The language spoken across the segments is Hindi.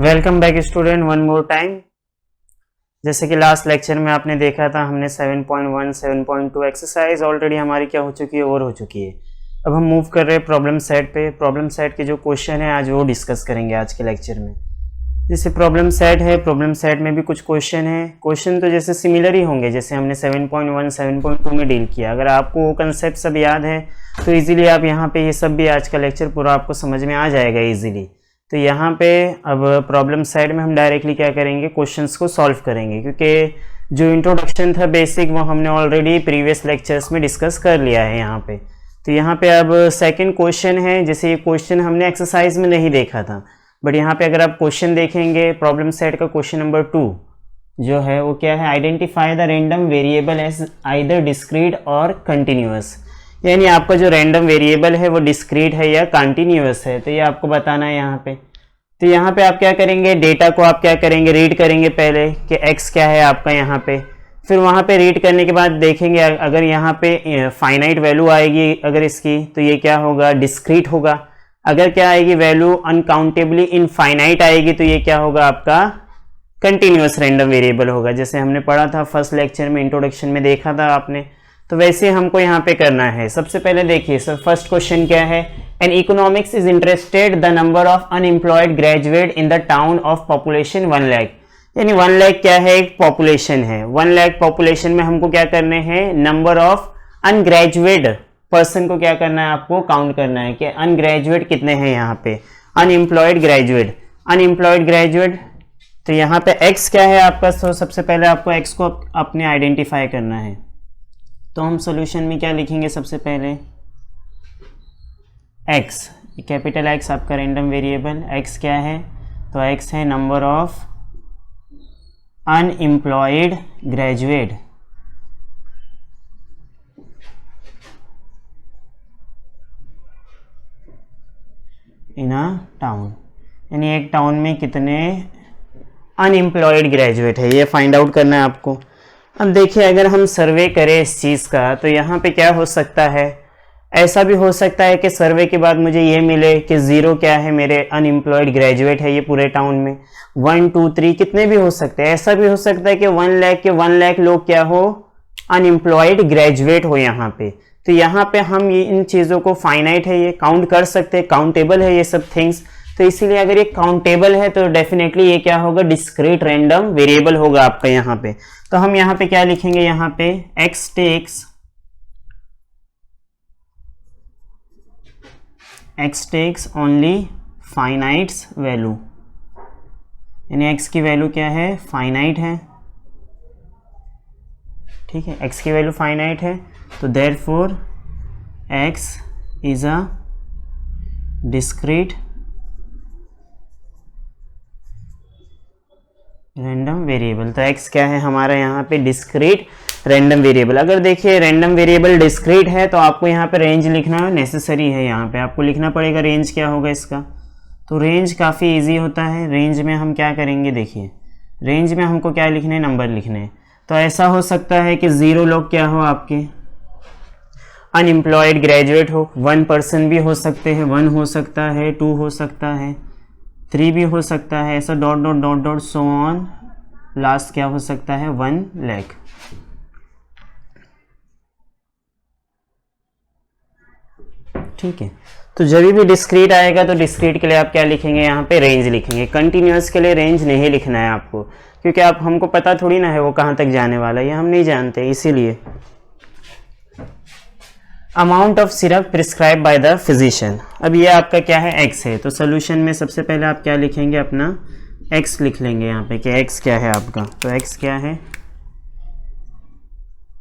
Welcome back student one more time. जैसे कि लास्ट लेक्चर में आपने देखा था, हमने 7.1 7.2 एक्सरसाइज ऑलरेडी हमारी क्या हो चुकी है, ओवर हो चुकी है। अब हम मूव कर रहे हैं प्रॉब्लम सेट पे। प्रॉब्लम सेट के जो क्वेश्चन है आज वो डिस्कस करेंगे आज के लेक्चर में। जैसे प्रॉब्लम सेट है, प्रॉब्लम सेट में भी कुछ क्वेश्चन है। क्वेश्चन तो जैसे सिमिलर ही होंगे जैसे हमने 7.1 7.2 में डील किया। अगर आपको वो कंसेप्ट सब याद है तो इजीली आप यहाँ पे ये सब भी आज का लेक्चर पूरा आपको समझ में आ जाएगा इजीली। तो यहाँ पे अब प्रॉब्लम साइड में हम डायरेक्टली क्या करेंगे, क्वेश्चंस को सॉल्व करेंगे, क्योंकि जो इंट्रोडक्शन था बेसिक वो हमने ऑलरेडी प्रीवियस लेक्चर्स में डिस्कस कर लिया है यहाँ पे। तो यहाँ पे अब सेकंड क्वेश्चन है। जैसे ये क्वेश्चन हमने एक्सरसाइज में नहीं देखा था, बट यहाँ पे अगर आप क्वेश्चन देखेंगे प्रॉब्लम सेट का क्वेश्चन नंबर 2 जो है वो क्या है, identify the random variable as either discrete or continuous. यानी आपका जो रैंडम वेरिएबल है वो डिस्क्रीट है या कंटिन्यूअस है, तो ये आपको बताना है यहाँ पे। तो यहाँ पे आप क्या करेंगे, डेटा को आप क्या करेंगे, रीड करेंगे पहले कि x क्या है आपका यहाँ पे। फिर वहाँ पे रीड करने के बाद देखेंगे अगर यहाँ पे फाइनाइट वैल्यू आएगी अगर इसकी, तो ये क्या होगा, डिस्क्रीट होगा। अगर क्या आएगी वैल्यू अनकाउंटेबली इनफाइनाइट आएगी तो ये क्या होगा, आपका कंटिन्यूअस रैंडम वेरिएबल होगा। जैसे हमने पढ़ा था फर्स्ट लेक्चर में, इंट्रोडक्शन में देखा था आपने। तो वैसे हमको यहाँ पे करना है। सबसे पहले देखिए सर, फर्स्ट क्वेश्चन क्या है, N economics is interested the number of unemployed graduate in the town of population 1 lakh. यानी 1 लाख क्या है, एक पॉपुलेशन है। 1 लाख पॉपुलेशन में हमको क्या करने हैं, नंबर ऑफ अनग्रेजुएट पर्सन को क्या करना है, आपको काउंट करना है कि अनग्रेजुएट कितने हैं यहाँ पे, अनएम्प्लॉयड ग्रेजुएट, अनएम्प्लॉयड ग्रेजुएट। तो यहाँ पे एक्स क्या है आपका, तो सबसे पहले आपको एक्स को अपने आइडेंटिफाई करना है। तो हम सॉल्यूशन में क्या लिखेंगे, सबसे पहले x, कैपिटल X आपका रैंडम वेरिएबल, x क्या है, तो x है number of unemployed graduate in a town. यानी एक टाउन में कितने अनएम्प्लॉयड ग्रेजुएट है, ये फाइंड आउट करना है आपको। अब देखिए अगर हम सर्वे करें इस चीज़ का, तो यहाँ पे क्या हो सकता है, ऐसा भी हो सकता है कि सर्वे के बाद मुझे ये मिले कि 0 क्या है, मेरे अनएम्प्लॉयड ग्रेजुएट है ये पूरे टाउन में। 1 2 3 कितने भी हो सकते हैं। ऐसा भी हो सकता है कि 1 लाख के 1 लाख लोग क्या हो, अनएम्प्लॉयड ग्रेजुएट हो यहाँ पे। तो यहाँ पे हम ये इन चीज़ों को फाइनाइट है, ये काउंट कर सकते हैं, काउंटेबल है ये सब थिंग्स। तो इसीलिए अगर ये काउंटेबल है तो डेफिनेटली ये क्या होगा, डिस्क्रीट रैंडम वेरिएबल होगा आपका यहाँ पे। तो हम यहाँ पे क्या लिखेंगे, यहाँ पे x takes only finites value. यानी x की वैल्यू क्या है, फाइनाइट है, ठीक है, x की वैल्यू फाइनाइट है। तो therefore x is a discrete random variable. तो x क्या है हमारा यहाँ पे, डिस्क्रीट रैंडम वेरिएबल। अगर देखिए रैंडम वेरिएबल डिस्क्रीट है तो आपको यहाँ पे रेंज लिखना नेसेसरी है। यहाँ पे आपको लिखना पड़ेगा रेंज क्या होगा इसका। तो रेंज काफ़ी इजी होता है। रेंज में हम क्या करेंगे, देखिए रेंज में हमको क्या लिखने, नंबर लिखने। तो ऐसा हो सकता है कि 0 लोग क्या हो आपके अनएम्प्लॉयड ग्रेजुएट हो, 1 पर्सन भी हो सकते हैं, 1 हो सकता है, 2 हो सकता है, 3 भी हो सकता है, ऐसा dot dot dot dot so on, last क्या हो सकता है, 1 लाख। ठीक है। तो जब भी डिस्क्रीट आएगा तो डिस्क्रीट के लिए आप क्या लिखेंगे, यहाँ पे रेंज लिखेंगे। कंटिन्यूअस के लिए रेंज नहीं लिखना है आपको, क्योंकि आप हमको पता थोड़ी ना है वो कहाँ तक जाने वाला है, ये हम नहीं जानते, इसीलिए। Amount of syrup prescribe by the physician. अब ये आपका क्या है, x है। तो सोल्यूशन में सबसे पहले आप क्या लिखेंगे, अपना x लिख लेंगे यहाँ पे कि x क्या है आपका। तो x क्या है,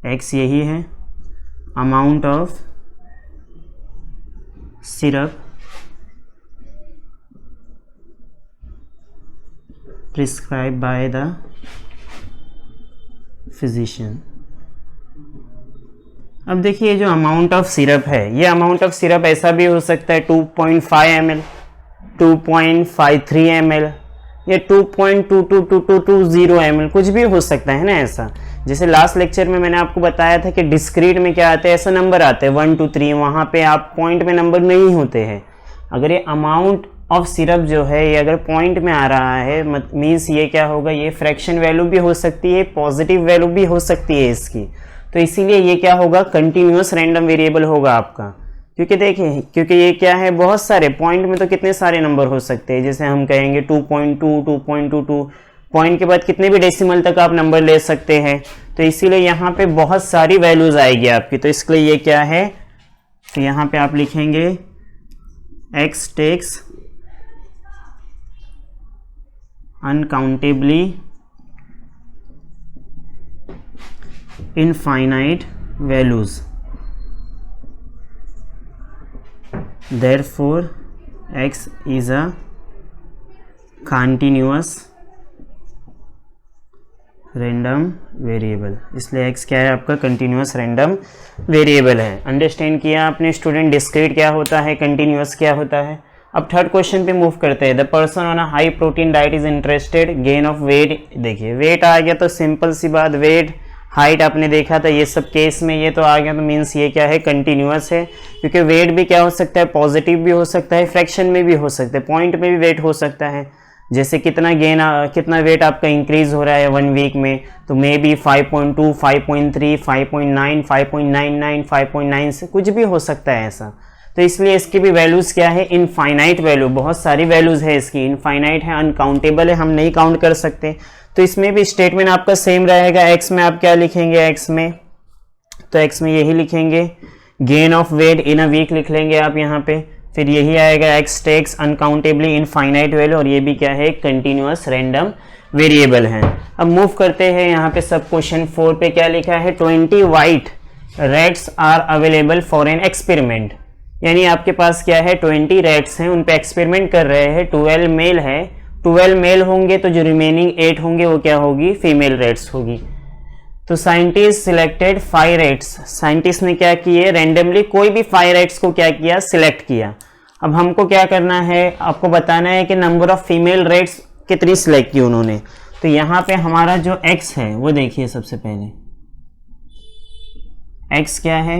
x यही है amount of syrup prescribe by the physician. अब देखिए जो अमाउंट ऑफ सिरप है, ये अमाउंट ऑफ सिरप ऐसा भी हो सकता है 2.5 ml, 2.53 ml, या 2.22220 ml, कुछ भी हो सकता है ना ऐसा। जैसे लास्ट लेक्चर में मैंने आपको बताया था कि डिस्क्रीट में क्या आते हैं, ऐसा नंबर आते हैं 1 2 3, वहाँ पे आप पॉइंट में नंबर नहीं होते हैं। अगर ये अमाउंट ऑफ सिरप जो है ये अगर पॉइंट में आ रहा है मीन्स ये क्या होगा, ये फ्रैक्शन वैल्यू भी हो सकती है, पॉजिटिव वैल्यू भी हो सकती है इसकी, तो इसीलिए ये क्या होगा, कंटिन्यूअस रैंडम वेरिएबल होगा आपका। क्योंकि देखिए, क्योंकि ये क्या है, बहुत सारे पॉइंट में तो कितने सारे नंबर हो सकते हैं, जैसे हम कहेंगे 2.2, 2.22, पॉइंट के बाद कितने भी डेसिमल तक आप नंबर ले सकते हैं, तो इसीलिए यहाँ पे बहुत सारी वैल्यूज आएगी आपकी, तो इसके लिए ये क्या है, तो यहाँ पे आप लिखेंगे x takes uncountably infinite values, therefore x is a continuous random variable, इसलिए x क्या है आपका, कंटिन्यूअस रैंडम वेरिएबल है। अंडरस्टैंड किया आपने स्टूडेंट, डिस्क्रीट क्या होता है, कंटिन्यूअस क्या होता है। अब थर्ड क्वेश्चन पे मूव करते हैं। The person on a high protein diet is interested gain of weight. देखिए वेट आ गया तो सिंपल सी बात, वेट हाइट आपने देखा था, ये सब केस में ये तो आ गया, तो मीन्स ये क्या है, कंटिन्यूअस है, क्योंकि वेट भी क्या हो सकता है, पॉजिटिव भी हो सकता है, फ्रैक्शन में भी हो सकता है, पॉइंट में भी वेट हो सकता है। जैसे कितना कितना वेट आपका इंक्रीज हो रहा है 1 वीक में, तो मे बी 5.2, 5.3, 5.9, 5.99, 5.9 से कुछ भी हो सकता है ऐसा। तो इसलिए इसकी भी वैल्यूज़ क्या है, इनफाइनाइट वैल्यू, बहुत सारी वैल्यूज़ है इसकी, इनफाइनाइट है, अनकाउंटेबल है, हम नहीं काउंट कर सकते। तो इसमें भी स्टेटमेंट आपका सेम रहेगा। एक्स में आप क्या लिखेंगे, एक्स में तो एक्स में यही लिखेंगे, gain of weight in a week लिख लेंगे आप यहाँ पे, फिर यही आएगा x takes uncountably infinite value, और ये भी क्या है, कंटिन्यूअस रैंडम वेरिएबल है। अब मूव करते हैं यहाँ पे सब क्वेश्चन 4 पे क्या लिखा है, 20 white rats are available for an experiment. यानी आपके पास क्या है, 20 रैट्स हैं, उन पे एक्सपेरिमेंट कर रहे हैं, 12 मेल है, 12 मेल होंगे तो जो रिमेनिंग 8 होंगे वो क्या होगी, फीमेल रैट्स होगी। तो साइंटिस्ट सिलेक्टेड 5 रैट्स, साइंटिस्ट ने क्या किए, रैंडमली कोई भी 5 रैट्स को क्या किया, सिलेक्ट किया। अब हमको क्या करना है, आपको बताना है कि नंबर ऑफ फीमेल रैट्स कितनी सिलेक्ट की उन्होंने। तो यहाँ पे हमारा जो x है वो देखिए, सबसे पहले x क्या है,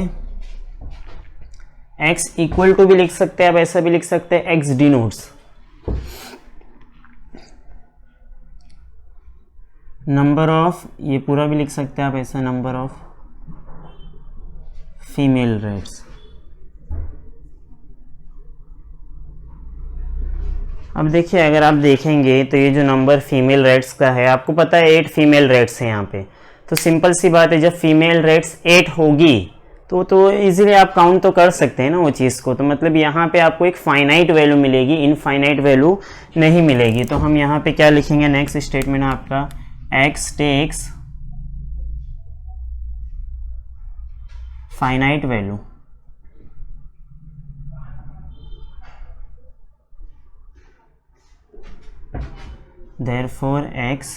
x इक्वल टू भी लिख सकते हैं आप, ऐसा भी लिख सकते हैं, x डिनोट्स नंबर ऑफ, ये पूरा भी लिख सकते हैं आप ऐसा, नंबर ऑफ फीमेल रैट्स। अब देखिए अगर आप देखेंगे तो ये जो नंबर फीमेल रैट्स का है, आपको पता है 8 फीमेल रैट्स हैं यहाँ पे, तो सिंपल सी बात है, जब फीमेल रैट्स 8 होगी तो इजीली आप काउंट तो कर सकते हैं ना वो चीज़ को। तो मतलब यहाँ पे आपको एक फाइनाइट वैल्यू मिलेगी, इनफाइनाइट वैल्यू नहीं मिलेगी। तो हम यहाँ पे क्या लिखेंगे, नेक्स्ट स्टेटमेंट आपका, x takes finite value, therefore x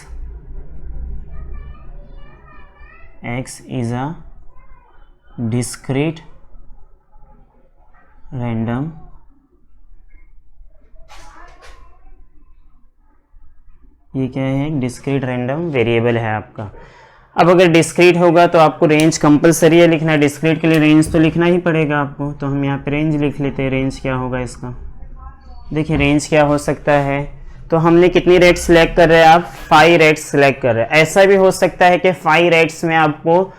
is a discrete random ये क्या है, एक डिस्क्रीट रैंडम वेरिएबल है आपका। अब अगर डिस्क्रीट होगा तो आपको रेंज कंपलसरी है लिखना, डिस्क्रीट के लिए रेंज तो लिखना ही पड़ेगा आपको। तो हम यहाँ पे रेंज लिख लेते हैं, रेंज क्या होगा इसका, देखिए रेंज क्या हो सकता है। तो हमने कितनी रेट सिलेक्ट कर रहे हैं, आप 5 रेट सिलेक्ट कर रहे हैं। ऐसा भी हो सकता है कि 5 रेट्स में आपको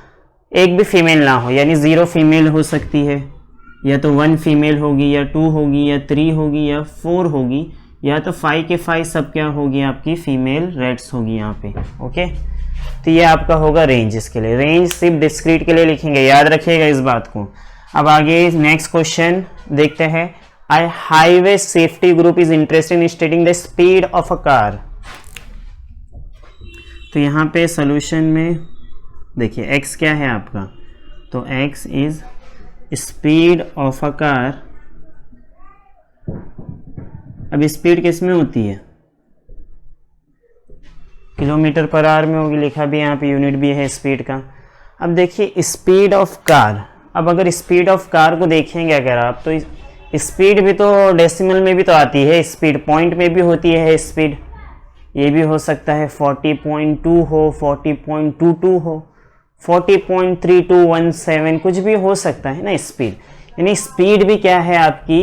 एक भी फीमेल ना हो, यानी 0 फीमेल हो सकती है, या तो 1 फीमेल होगी, या 2 होगी, या 3 होगी, या 4 होगी, या तो 5 के 5 सब क्या होगी, आपकी फीमेल रेट्स होगी यहाँ पे। ओके, तो ये आपका होगा रेंज। इसके लिए रेंज सिर्फ डिस्क्रीट के लिए लिखेंगे, याद रखिएगा इस बात को। अब आगे नेक्स्ट क्वेश्चन देखते हैं। I highway safety group is interested in studying the speed of a car. तो यहाँ पे सोल्यूशन में देखिए x क्या है आपका, तो x is speed of a car. अब स्पीड किस में होती है, किलोमीटर पर आवर में होगी, लिखा भी यहाँ पे यूनिट भी है स्पीड का। अब देखिए स्पीड ऑफ कार, अब अगर स्पीड ऑफ कार को देखेंगे अगर आप, तो स्पीड भी तो डेसिमल में भी तो आती है, स्पीड पॉइंट में भी होती है स्पीड, ये भी हो सकता है 40.2 हो, 40.22 हो, 40.3217 कुछ भी हो सकता है ना स्पीड। यानी स्पीड भी क्या है आपकी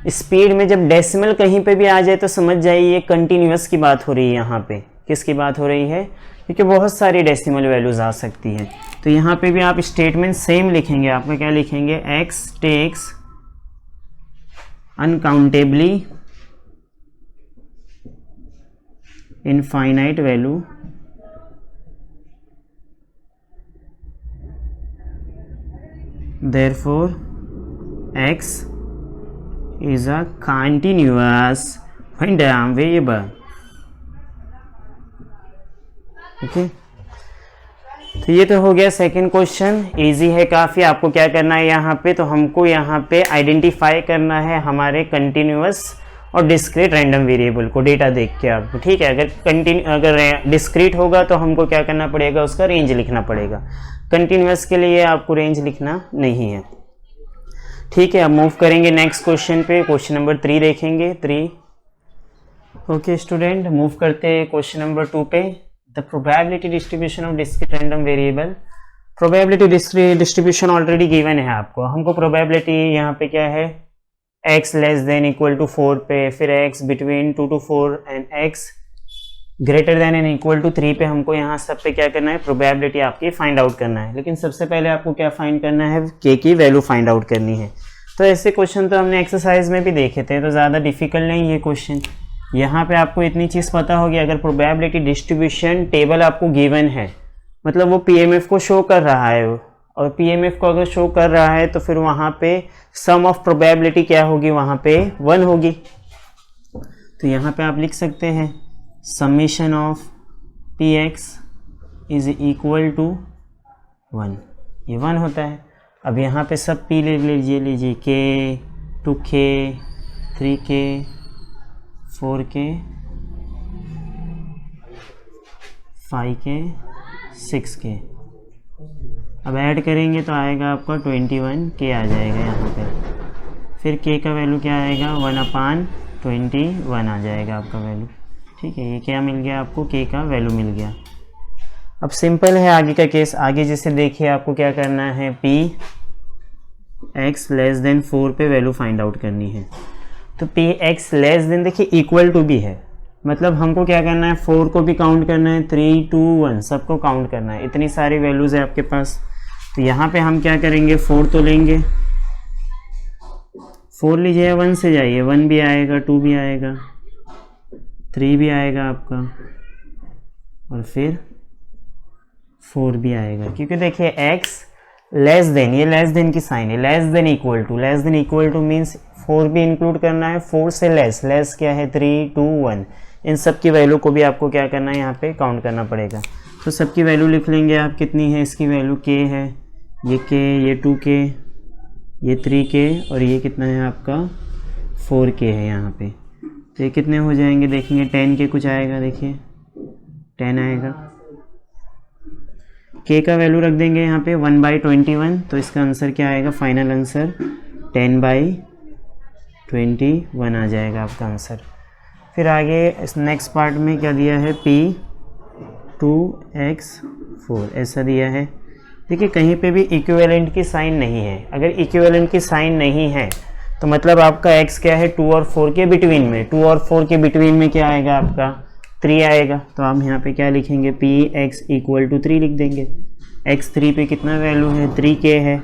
स्पीड में जब डेसिमल कहीं पे भी आ जाए तो समझ जाइए ये कंटिन्यूअस की बात हो रही है। यहाँ पे किसकी बात हो रही है, क्योंकि बहुत सारी डेसिमल वैल्यूज आ सकती हैं। तो यहाँ पे भी आप स्टेटमेंट सेम लिखेंगे, आपका क्या लिखेंगे, x takes uncountably infinite value therefore x is a continuous random variable। Okay, तो ये तो हो गया सेकंड क्वेश्चन, इजी है काफ़ी। आपको क्या करना है यहाँ पे, तो हमको यहाँ पे आइडेंटिफाई करना है हमारे कंटिन्यूअस और डिस्क्रीट रैंडम वेरिएबल को डेटा देख के आपको, ठीक है। अगर डिस्क्रीट होगा तो हमको क्या करना पड़ेगा, उसका रेंज लिखना पड़ेगा। कंटिन्यूअस के लिए आपको रेंज लिखना नहीं है, ठीक है। अब मूव करेंगे नेक्स्ट क्वेश्चन पे, क्वेश्चन नंबर 3 देखेंगे 3। ओके स्टूडेंट, मूव करते हैं क्वेश्चन नंबर 2 पे। The probability distribution of discrete random variable. Probability distribution already given है आपको। हमको प्रोबेबिलिटी यहाँ पे क्या है, x less than equal to 4 पे, फिर x between 2 to 4 and x greater than and equal to 3 पे हमको यहाँ सब पे क्या करना है, प्रोबेबिलिटी आपकी फाइंड आउट करना है। लेकिन सबसे पहले आपको क्या फाइंड करना है, k की वैल्यू फाइंड आउट करनी है। तो ऐसे क्वेश्चन तो हमने एक्सरसाइज में भी देखे थे, तो ज़्यादा डिफिकल्ट नहीं ये क्वेश्चन। यहाँ पे आपको इतनी चीज़ पता होगी, अगर प्रोबेबिलिटी डिस्ट्रीब्यूशन टेबल आपको गिवन है, मतलब वो पीएमएफ को शो कर रहा है, और पीएमएफ को अगर शो कर रहा है तो फिर वहाँ पे सम ऑफ प्रोबेबिलिटी क्या होगी, वहाँ पे 1 होगी। तो यहाँ पे आप लिख सकते हैं summation of P x is equal to 1, ये 1 होता है। अब यहाँ पे सब पी ले लीजिए के, 2k, 3k, 4k, 5k, 6k। अब ऐड करेंगे तो आएगा आपका 21k आ जाएगा यहाँ पे। फिर k का वैल्यू क्या आएगा, 1/21 आ जाएगा आपका वैल्यू, ठीक है। ये क्या मिल गया आपको, k का वैल्यू मिल गया। अब सिंपल है आगे का केस। आगे जैसे देखिए आपको क्या करना है, p x लेस देन 4 पे वैल्यू फाइंड आउट करनी है। तो p x लेस देन देखिए इक्वल टू भी है, मतलब हमको क्या करना है, 4 को भी काउंट करना है, 3, 2, 1 सबको काउंट करना है। इतनी सारी वैल्यूज़ है आपके पास। तो यहाँ पे हम क्या करेंगे, 4 तो लेंगे, 4 लीजिए, 1 से जाइए, 1 भी आएगा, 2 भी आएगा, 3 भी आएगा आपका, और फिर 4 भी आएगा। क्योंकि देखिए x लेस देन, ये लेस देन की साइन है, less than equal two means 4 भी इंक्लूड करना है, 4 से लेस क्या है, 3, 2, 1। इन सब की वैल्यू को भी आपको क्या करना है, यहाँ पे काउंट करना पड़ेगा। तो सबकी वैल्यू लिख लेंगे आप, कितनी है इसकी वैल्यू, k है, ये k, ये 2k, ये 3k, और ये कितना है आपका 4k है यहाँ पे। तो ये कितने हो जाएंगे देखेंगे, 10k कुछ आएगा, देखिए 10 आएगा। k का वैल्यू रख देंगे यहाँ पे 1/21, तो इसका आंसर क्या आएगा, फाइनल आंसर 10/21 आ जाएगा आपका आंसर। फिर आगे इस नेक्स्ट पार्ट में क्या दिया है, p 2x4 ऐसा दिया है। देखिए कहीं पे भी इक्विवेलेंट की साइन नहीं है। अगर इक्विवेलेंट की साइन नहीं है तो मतलब आपका x क्या है, 2 और 4 के बिटवीन में, 2 और 4 के बिटवीन में क्या आएगा आपका 3 आएगा। तो हम यहाँ पे क्या लिखेंगे, px इक्वल टू 3 लिख देंगे। x 3 पे कितना वैल्यू है, 3k है।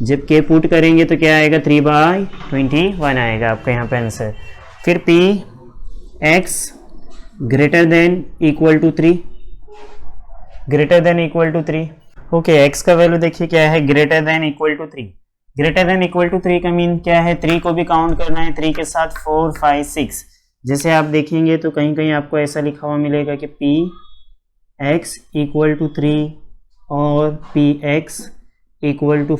जब k पुट करेंगे तो क्या आएगा, 3/21 आएगा आपका यहाँ पे आंसर। फिर px greater than equal to 3, greater than equal to 3। Okay, x का वैल्यू देखिए क्या है, greater than equal to 3। Greater than equal to 3 का मीन क्या है, 3 को भी काउंट करना है, 3 के साथ 4, 5, 6। जैसे आप देखेंगे तो कहीं कहीं आपको ऐसा लिखा हुआ मिलेगा कि px इक्वल टू 3 और px इक्वल टू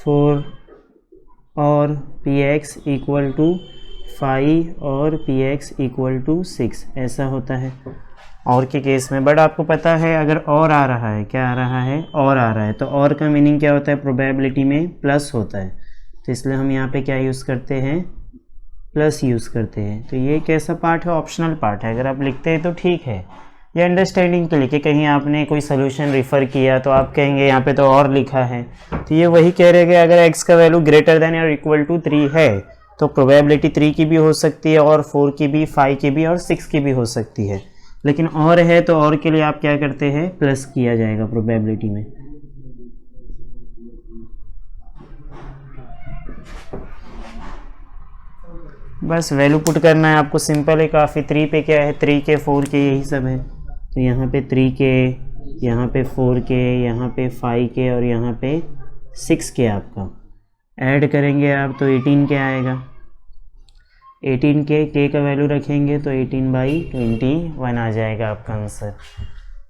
4 और px इक्वल टू 5 और px इक्वल टू 6 ऐसा होता है और के केस में। बट आपको पता है अगर और आ रहा है, क्या आ रहा है, और आ रहा है, तो और का मीनिंग क्या होता है, प्रोबेबिलिटी में प्लस होता है। तो इसलिए हम यहाँ पे क्या यूज़ करते हैं, प्लस यूज़ करते हैं। तो ये कैसा पार्ट है, ऑप्शनल पार्ट है। अगर आप लिखते हैं तो ठीक है, ये अंडरस्टैंडिंग के लिए कि कहीं आपने कोई सोल्यूशन रिफ़र किया तो आप कहेंगे यहाँ पे तो और लिखा है, तो ये वही कह रहे हैं कि अगर x का वैल्यू ग्रेटर देन और इक्वल टू 3 है तो प्रोबेबिलिटी 3 की भी हो सकती है और 4 की भी, 5 की भी और 6 की भी हो सकती है। लेकिन और है तो और के लिए आप क्या करते हैं, प्लस किया जाएगा प्रोबेबिलिटी में। बस वैल्यू पुट करना है आपको, सिंपल है काफ़ी। 3 पे क्या है, 3 के 4 के यही सब है, तो यहाँ पे 3 के, यहाँ पे 4 के, यहाँ पे 5 के और यहाँ पे 6 के आपका ऐड करेंगे आप तो 18 के आएगा। 18 के का वैल्यू रखेंगे तो 18/21 आ जाएगा आपका आंसर।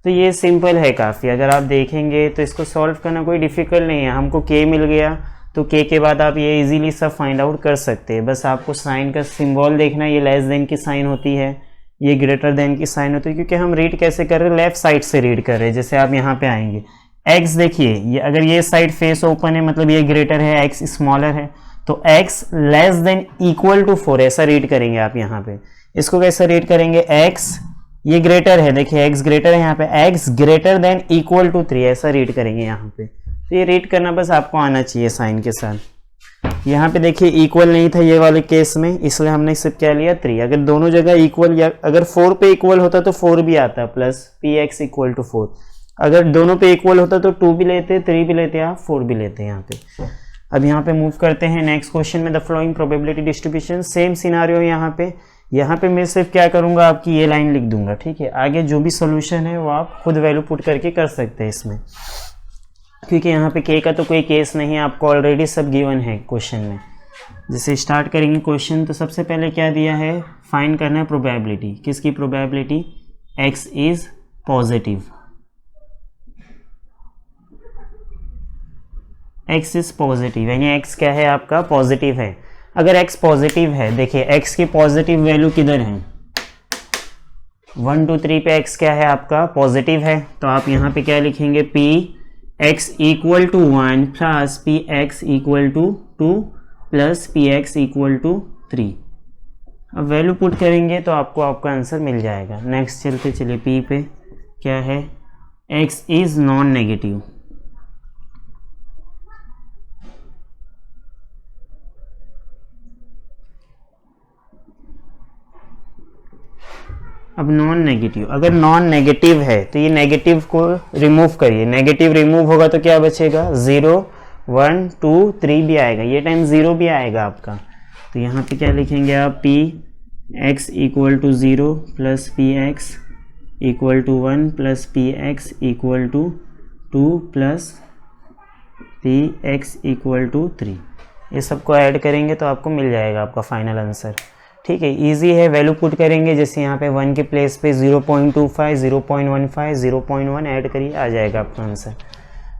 तो ये सिंपल है काफ़ी, अगर आप देखेंगे तो इसको सॉल्व करना कोई डिफ़िकल्ट नहीं है। हमको के मिल गया तो के बाद आप ये इजीली सब फाइंड आउट कर सकते हैं। बस आपको साइन का सिंबल देखना, ये लेस देन की साइन होती है, ये ग्रेटर देन की साइन होती है, क्योंकि हम रीड कैसे कर रहे हैं, लेफ्ट साइड से रीड कर रहे हैं। जैसे आप यहाँ पे आएंगे, x देखिए, ये अगर ये साइड फेस ओपन है मतलब ये ग्रेटर है, x स्मॉलर है, तो x less than equal to 4 ऐसा रीड करेंगे आप यहाँ पे। इसको कैसे रीड करेंगे, x ये ग्रेटर है, देखिए x ग्रेटर है, यहाँ पे x greater than equal to 3 ऐसा रीड करेंगे यहाँ पे। तो ये रीड करना बस आपको आना चाहिए साइन के साथ। यहाँ पे देखिए इक्वल नहीं था ये वाले केस में, इसलिए हमने सिर्फ क्या लिया 3। अगर दोनों जगह इक्वल, या अगर 4 पे इक्वल होता तो 4 भी आता, प्लस px इक्वल टू 4। अगर दोनों पे इक्वल होता तो 2 भी लेते, 3 भी लेते, आप 4 भी लेते यहाँ पे। अब यहाँ पे मूव करते हैं नेक्स्ट क्वेश्चन में, the flowing probability distribution. Same scenario यहाँ पे मैं सिर्फ क्या करूँगा, आपकी ये लाइन लिख दूंगा, ठीक है। आगे जो भी सोल्यूशन है वो आप खुद वैल्यू पुट करके कर सकते हैं इसमें, क्योंकि यहाँ पे के का तो कोई केस नहीं है, आपको ऑलरेडी सब गिवन है क्वेश्चन में। जैसे स्टार्ट करेंगे क्वेश्चन, तो सबसे पहले क्या दिया है, फाइंड करना है प्रोबेबिलिटी। किसकी probability, x is positive, x is positive, यानी x क्या है आपका, पॉजिटिव है। अगर x पॉजिटिव है, देखिए x की पॉजिटिव वैल्यू किधर है, 1 2 3 पे x क्या है आपका, पॉजिटिव है। तो आप यहाँ पे क्या लिखेंगे, px equal to 1 plus px equal to 2 plus px equal to 3। अब वैल्यू पुट करेंगे तो आपको आपका आंसर मिल जाएगा। नेक्स्ट चलते चलिए, p पे क्या है, x इज नॉन नेगेटिव, अब नॉन नेगेटिव, अगर नॉन नेगेटिव है तो ये नेगेटिव को रिमूव करिए, नेगेटिव रिमूव होगा तो क्या बचेगा, 0 1 2 3 भी आएगा, ये टाइम 0 भी आएगा आपका। तो यहाँ पे क्या लिखेंगे आप, p x equal to 0 plus P x equal to 1 plus P x equal to 2 plus P x equal to 3। ये सबको ऐड करेंगे तो आपको मिल जाएगा आपका फाइनल आंसर, ठीक है। इजी है, वैल्यू पुट करेंगे, जैसे यहाँ पे 1 के प्लेस पे 0.25 0.15 0.1 ऐड करिए, आ जाएगा आपका आंसर।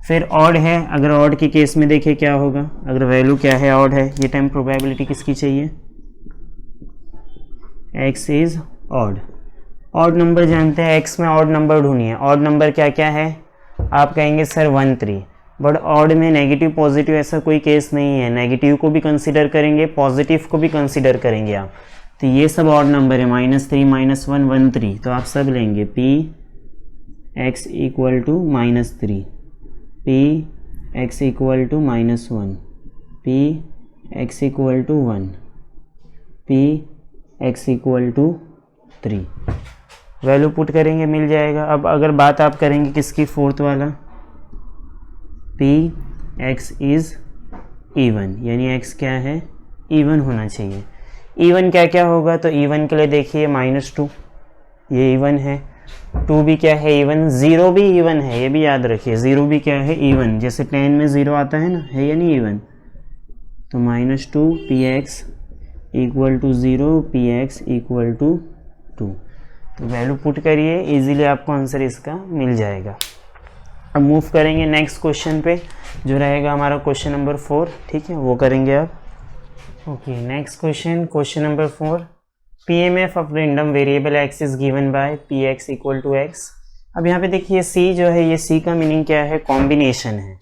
फिर ऑड है, अगर ऑड के केस में देखिए क्या होगा, अगर वैल्यू क्या है, ऑड है, ये टाइम प्रोबेबिलिटी किसकी चाहिए, x is odd. Odd number जानते हैं, x में ऑड नंबर ढूंढिए। ऑड नंबर क्या क्या है, आप कहेंगे सर 1 3, बट ऑड में नेगेटिव पॉजिटिव ऐसा कोई केस नहीं है, नेगेटिव को भी कंसीडर करेंगे, पॉजिटिव को भी कंसीडर करेंगे आप। तो ये सब ऑड नंबर है, -3 -1 1 3, तो आप सब लेंगे p x equal to -3, p x equal to -1, p x equal to 1, p x equal to 3। Value put करेंगे, मिल जाएगा। अब अगर बात आप करेंगे किसकी, फोर्थ वाला, p x इज इवन, यानी x क्या है, इवन होना चाहिए। इवन क्या क्या होगा, तो इवन के लिए देखिए -2 ये इवन है, 2 भी क्या है इवन, 0 भी इवन है, ये भी याद रखिए, 0 भी क्या है इवन, जैसे 10 में 0 आता है ना, है या नहीं इवन। तो -2 px equal to 0 px equal to 2। तो वैल्यू पुट करिए, इजीली आपको आंसर इसका मिल जाएगा। अब मूव करेंगे नेक्स्ट क्वेश्चन पे, जो रहेगा हमारा क्वेश्चन नंबर 4, ठीक है, वो करेंगे आप। Okay, next question, question number 4, PMF of random variable x is given by px equal to x। अब यहाँ पे देखिए c जो है, ये c का मीनिंग क्या है, कॉम्बिनेशन है।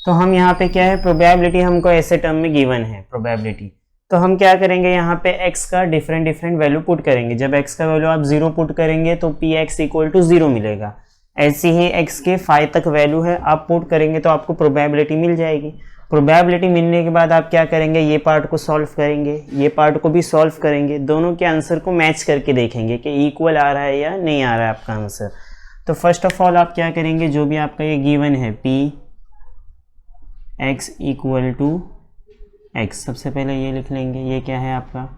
तो हम यहाँ पे क्या है, प्रोबेबिलिटी हमको ऐसे टर्म में गिवन है, प्रोबेबिलिटी तो हम क्या करेंगे, यहाँ पे x का डिफरेंट वैल्यू पुट करेंगे। जब x का वैल्यू आप 0 पुट करेंगे तो px इक्वल टू 0 मिलेगा। ऐसी ही x के 5 तक वैल्यू है, आप पुट करेंगे तो आपको प्रोबेबिलिटी मिल जाएगी। प्रोबेबिलिटी मिलने के बाद आप क्या करेंगे, ये पार्ट को सॉल्व करेंगे, ये पार्ट को भी सॉल्व करेंगे, दोनों के आंसर को मैच करके देखेंगे कि इक्वल आ रहा है या नहीं आ रहा है आपका आंसर। तो फर्स्ट ऑफ ऑल आप क्या करेंगे, जो भी आपका ये गिवन है p x equal to x, सबसे पहले ये लिख लेंगे, ये क्या है आपका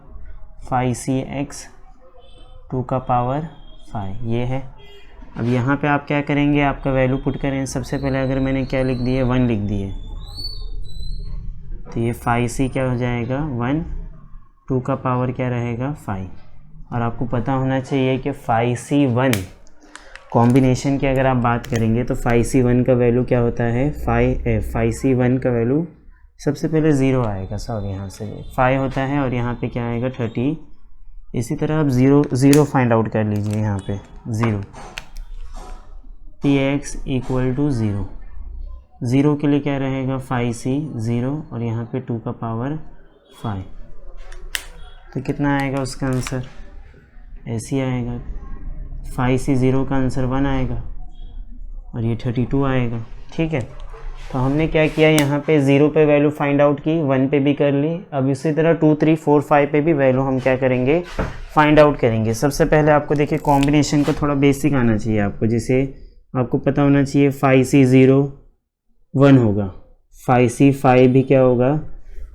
5cx 2 का पावर 5 ये है। अब यहाँ पे आप क्या करेंगे, आपका वैल्यू पुट करें। सबसे पहले अगर मैंने क्या लिख दिए, 1 लिख दिए, तो ये 5c क्या हो जाएगा 1, 2 का पावर क्या रहेगा 5। और आपको पता होना चाहिए कि 5c1 कॉम्बिनेशन की अगर आप बात करेंगे तो 5c1 का वैल्यू क्या होता है, 5c1 का वैल्यू सबसे पहले 0 आएगा, सॉरी यहाँ से 5 होता है और यहाँ पे क्या आएगा 30। इसी तरह आप 0 फाइंड आउट कर लीजिए, यहाँ पे 0 px इक्वल टू 0 के लिए क्या रहेगा 5c 0 और यहाँ पे 2 का पावर 5, तो कितना आएगा उसका आंसर, ऐसे आएगा 5c 0 का आंसर 1 आएगा और ये 32 आएगा। ठीक है, तो हमने क्या किया, यहाँ पे 0 पे वैल्यू फाइंड आउट की, 1 पे भी कर ली। अब इसी तरह 2 3 4 5 पे भी वैल्यू हम क्या करेंगे, फाइंड आउट करेंगे। सबसे पहले आपको देखिए कॉम्बिनेशन को थोड़ा बेसिक आना चाहिए आपको, जैसे आपको पता होना चाहिए 5c 0 1 होगा, 5c 5 भी क्या होगा,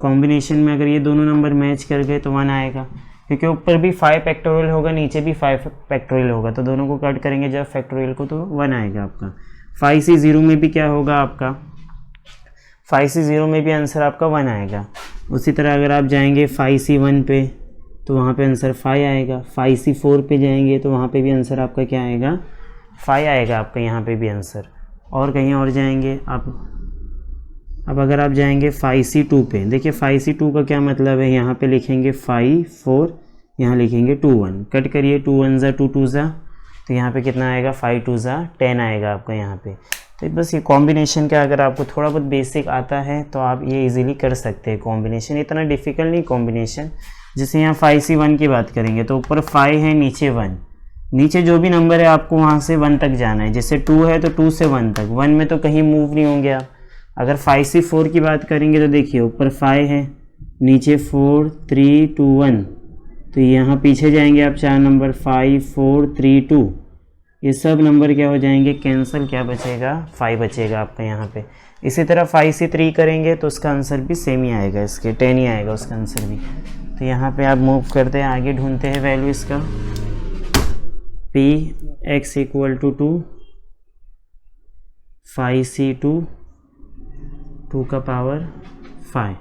कॉम्बिनेशन में अगर ये दोनों नंबर मैच कर गए तो 1 आएगा, क्योंकि ऊपर भी 5 फैक्टोरियल होगा, नीचे भी 5 फैक्टोरियल होगा, तो दोनों को कट करेंगे जब फैक्टोरियल को तो 1 आएगा आपका। 5c 0 में भी क्या होगा आपका, 5c 0 में भी आंसर आपका 1 आएगा। उसी तरह अगर आप जाएंगे 5c 1 पे तो वहाँ पे आंसर 5 आएगा, 5c 4 पे जाएंगे तो वहाँ पे भी आंसर आपका क्या आएगा 5 आएगा आपका, यहाँ पे भी आंसर। और कहीं और जाएंगे आप, अब अगर आप जाएंगे 5c 2 पे, देखिए 5c 2 का क्या मतलब है, यहाँ पे लिखेंगे 5 4, यहाँ लिखेंगे 2 1, कट करिए 2 1 ज़ा 2 2 ज़ा, तो यहाँ पे कितना आएगा 5 2 ज़ा 10 आएगा आपका यहाँ पे। तो बस ये कॉम्बिनेशन का अगर आपको थोड़ा बहुत बेसिक आता है तो आप ये इजीली कर सकते हैं कॉम्बिनेशन, इतना डिफ़िकल्ट नहीं कॉम्बिनेशन। जैसे यहाँ 5c 1 की बात करेंगे तो ऊपर 5 है, नीचे 1, नीचे जो भी नंबर है आपको वहाँ से 1 तक जाना है। जैसे 2 है तो 2 से 1 तक, 1 में तो कहीं मूव नहीं होंगे आप। अगर 5c 4 की बात करेंगे तो देखिए ऊपर 5 है, नीचे 4 3 2 1, तो यहाँ पीछे जाएंगे आप 4 नंबर 5 4 3 2, ये सब नंबर क्या हो जाएंगे कैंसिल, क्या बचेगा 5 बचेगा आपका यहाँ पे। इसी तरह 5c 3 करेंगे तो उसका आंसर भी सेम ही आएगा, इसके 10 ही आएगा उसका आंसर भी। तो यहाँ पे आप मूव करते हैं आगे, ढूंढते हैं वैल्यू इसका, p x equal to 2 5c 2 2 का पावर 5,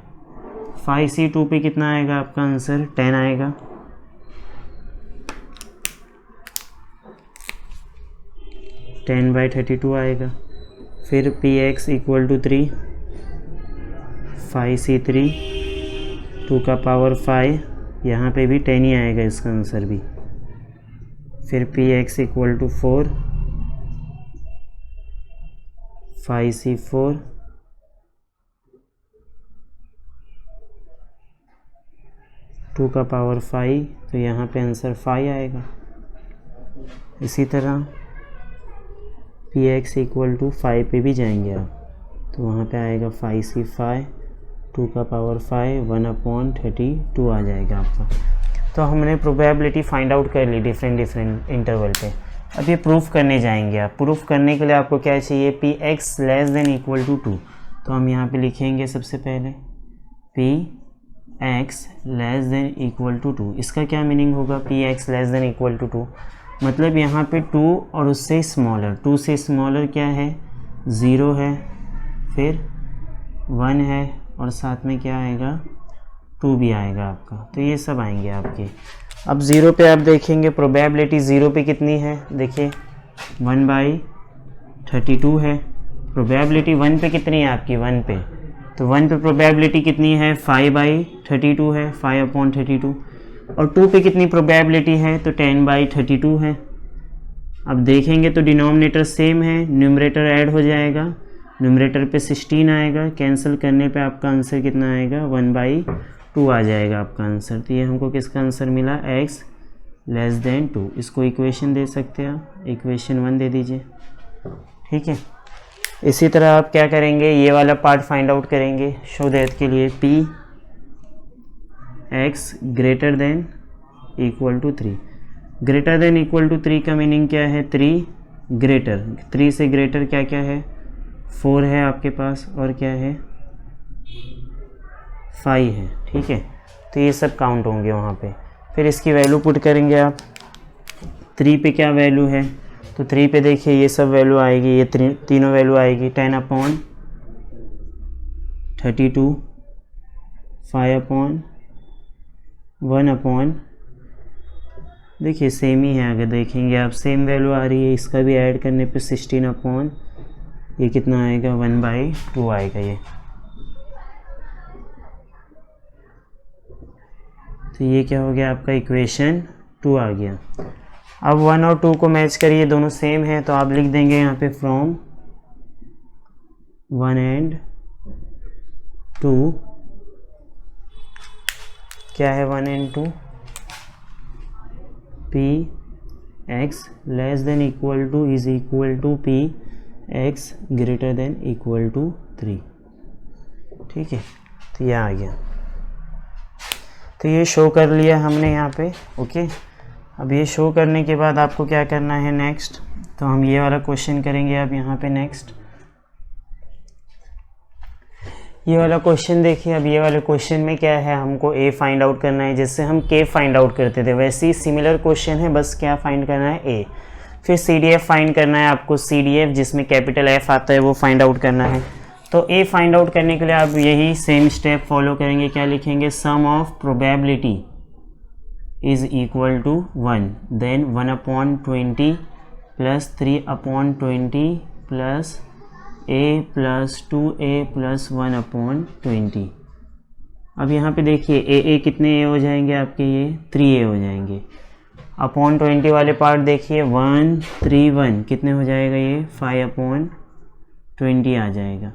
5c 2 पे कितना आएगा आपका आंसर 10 आएगा। टेन बाई 32 आएगा। फिर px इक्वल टू 3 5c 3 2 का पावर 5, यहाँ पे भी 10 ही आएगा इसका आंसर भी। फिर px इक्वल टू 4 5c 4 2 का पावर 5, तो यहाँ पे आंसर 5 आएगा। इसी तरह px इक्वल टू 5 पे भी जाएंगे आप, तो वहाँ पे आएगा 5c 5 2 का पावर 5 1/32 आ जाएगा आपका। तो हमने प्रोबेबिलिटी फाइंड आउट कर ली डिफरेंट इंटरवल पे। अब ये प्रूफ करने जाएंगे आप। प्रूफ करने के लिए आपको क्या चाहिए, px less than equal to 2, तो हम यहाँ पे लिखेंगे सबसे पहले px less than equal to 2। इसका क्या मीनिंग होगा, px less than equal to 2 मतलब यहाँ पे 2 और उससे स्मॉलर, 2 से स्मॉलर क्या है 0 है, फिर 1 है और साथ में क्या आएगा 2 भी आएगा आपका, तो ये सब आएंगे आपके। अब 0 पे आप देखेंगे प्रोबेबिलिटी 0 पे कितनी है, देखिए 1/32 है। प्रोबेबिलिटी 1 पे कितनी है आपकी, 1 पे, तो 1 पे प्रोबेबिलिटी कितनी है 5/32 है, 5/32। और 2 पे कितनी प्रोबेबिलिटी है, तो 10/32 है। अब देखेंगे तो डिनोमिनेटर सेम है, न्यूमरेटर ऐड हो जाएगा, न्यूमरेटर पे 16 आएगा, कैंसिल करने पे आपका आंसर कितना आएगा 2 आ जाएगा आपका आंसर। तो ये हमको किसका आंसर मिला, x लेस देन 2। इसको इक्वेशन दे सकते हैं आप, इक्वेशन 1 दे दीजिए, ठीक है। इसी तरह आप क्या करेंगे, ये वाला पार्ट फाइंड आउट करेंगे। शो दैट के लिए p x greater than equal to 3। Greater than equal to 3 का मीनिंग क्या है, 3 ग्रेटर, 3 से ग्रेटर क्या क्या है, 4 है आपके पास, और क्या है 5 है, ठीक है। तो ये सब काउंट होंगे वहाँ पे। फिर इसकी वैल्यू पुट करेंगे आप। 3 पे क्या वैल्यू है, तो 3 पे देखिए ये सब वैल्यू आएगी, ये तीनों वैल्यू आएगी। 10/32, 5/1, देखिए सेम ही है। अगर देखेंगे आप सेम वैल्यू आ रही है, इसका भी ऐड करने पे 16 ये कितना आएगा, 1/2 आएगा ये। तो ये क्या हो गया आपका, इक्वेशन 2 आ गया। अब 1 और 2 को मैच करिए, दोनों सेम है, तो आप लिख देंगे यहाँ पे फ्रॉम 1 and 2, क्या है 1 and 2, p x less than equal to is equal to p x greater than equal to 3, ठीक है। तो यह आ गया। तो ये शो कर लिया हमने यहाँ पे, ओके। अब ये शो करने के बाद आपको क्या करना है नेक्स्ट, तो हम ये वाला क्वेश्चन करेंगे अब यहाँ पे नेक्स्ट। ये वाला क्वेश्चन देखिए। अब ये वाले क्वेश्चन में क्या है, हमको a फाइंड आउट करना है, जैसे हम k फाइंड आउट करते थे वैसे ही सिमिलर क्वेश्चन है, बस क्या फाइंड करना है, a। फिर CDF फाइंड करना है आपको, CDF जिसमें कैपिटल F आता है वो फाइंड आउट करना है। तो a फाइंड आउट करने के लिए आप यही सेम स्टेप फॉलो करेंगे। क्या लिखेंगे, sum of probability is equal to 1, then 1/20 plus 3/20 plus a plus 2a plus 1/20। अब यहाँ पे देखिए a कितने a हो जाएंगे आपके, ये 3a हो जाएंगे। अपॉन 20 वाले पार्ट देखिए, 1 3 1 कितने हो जाएगा, ये 5/20 आ जाएगा।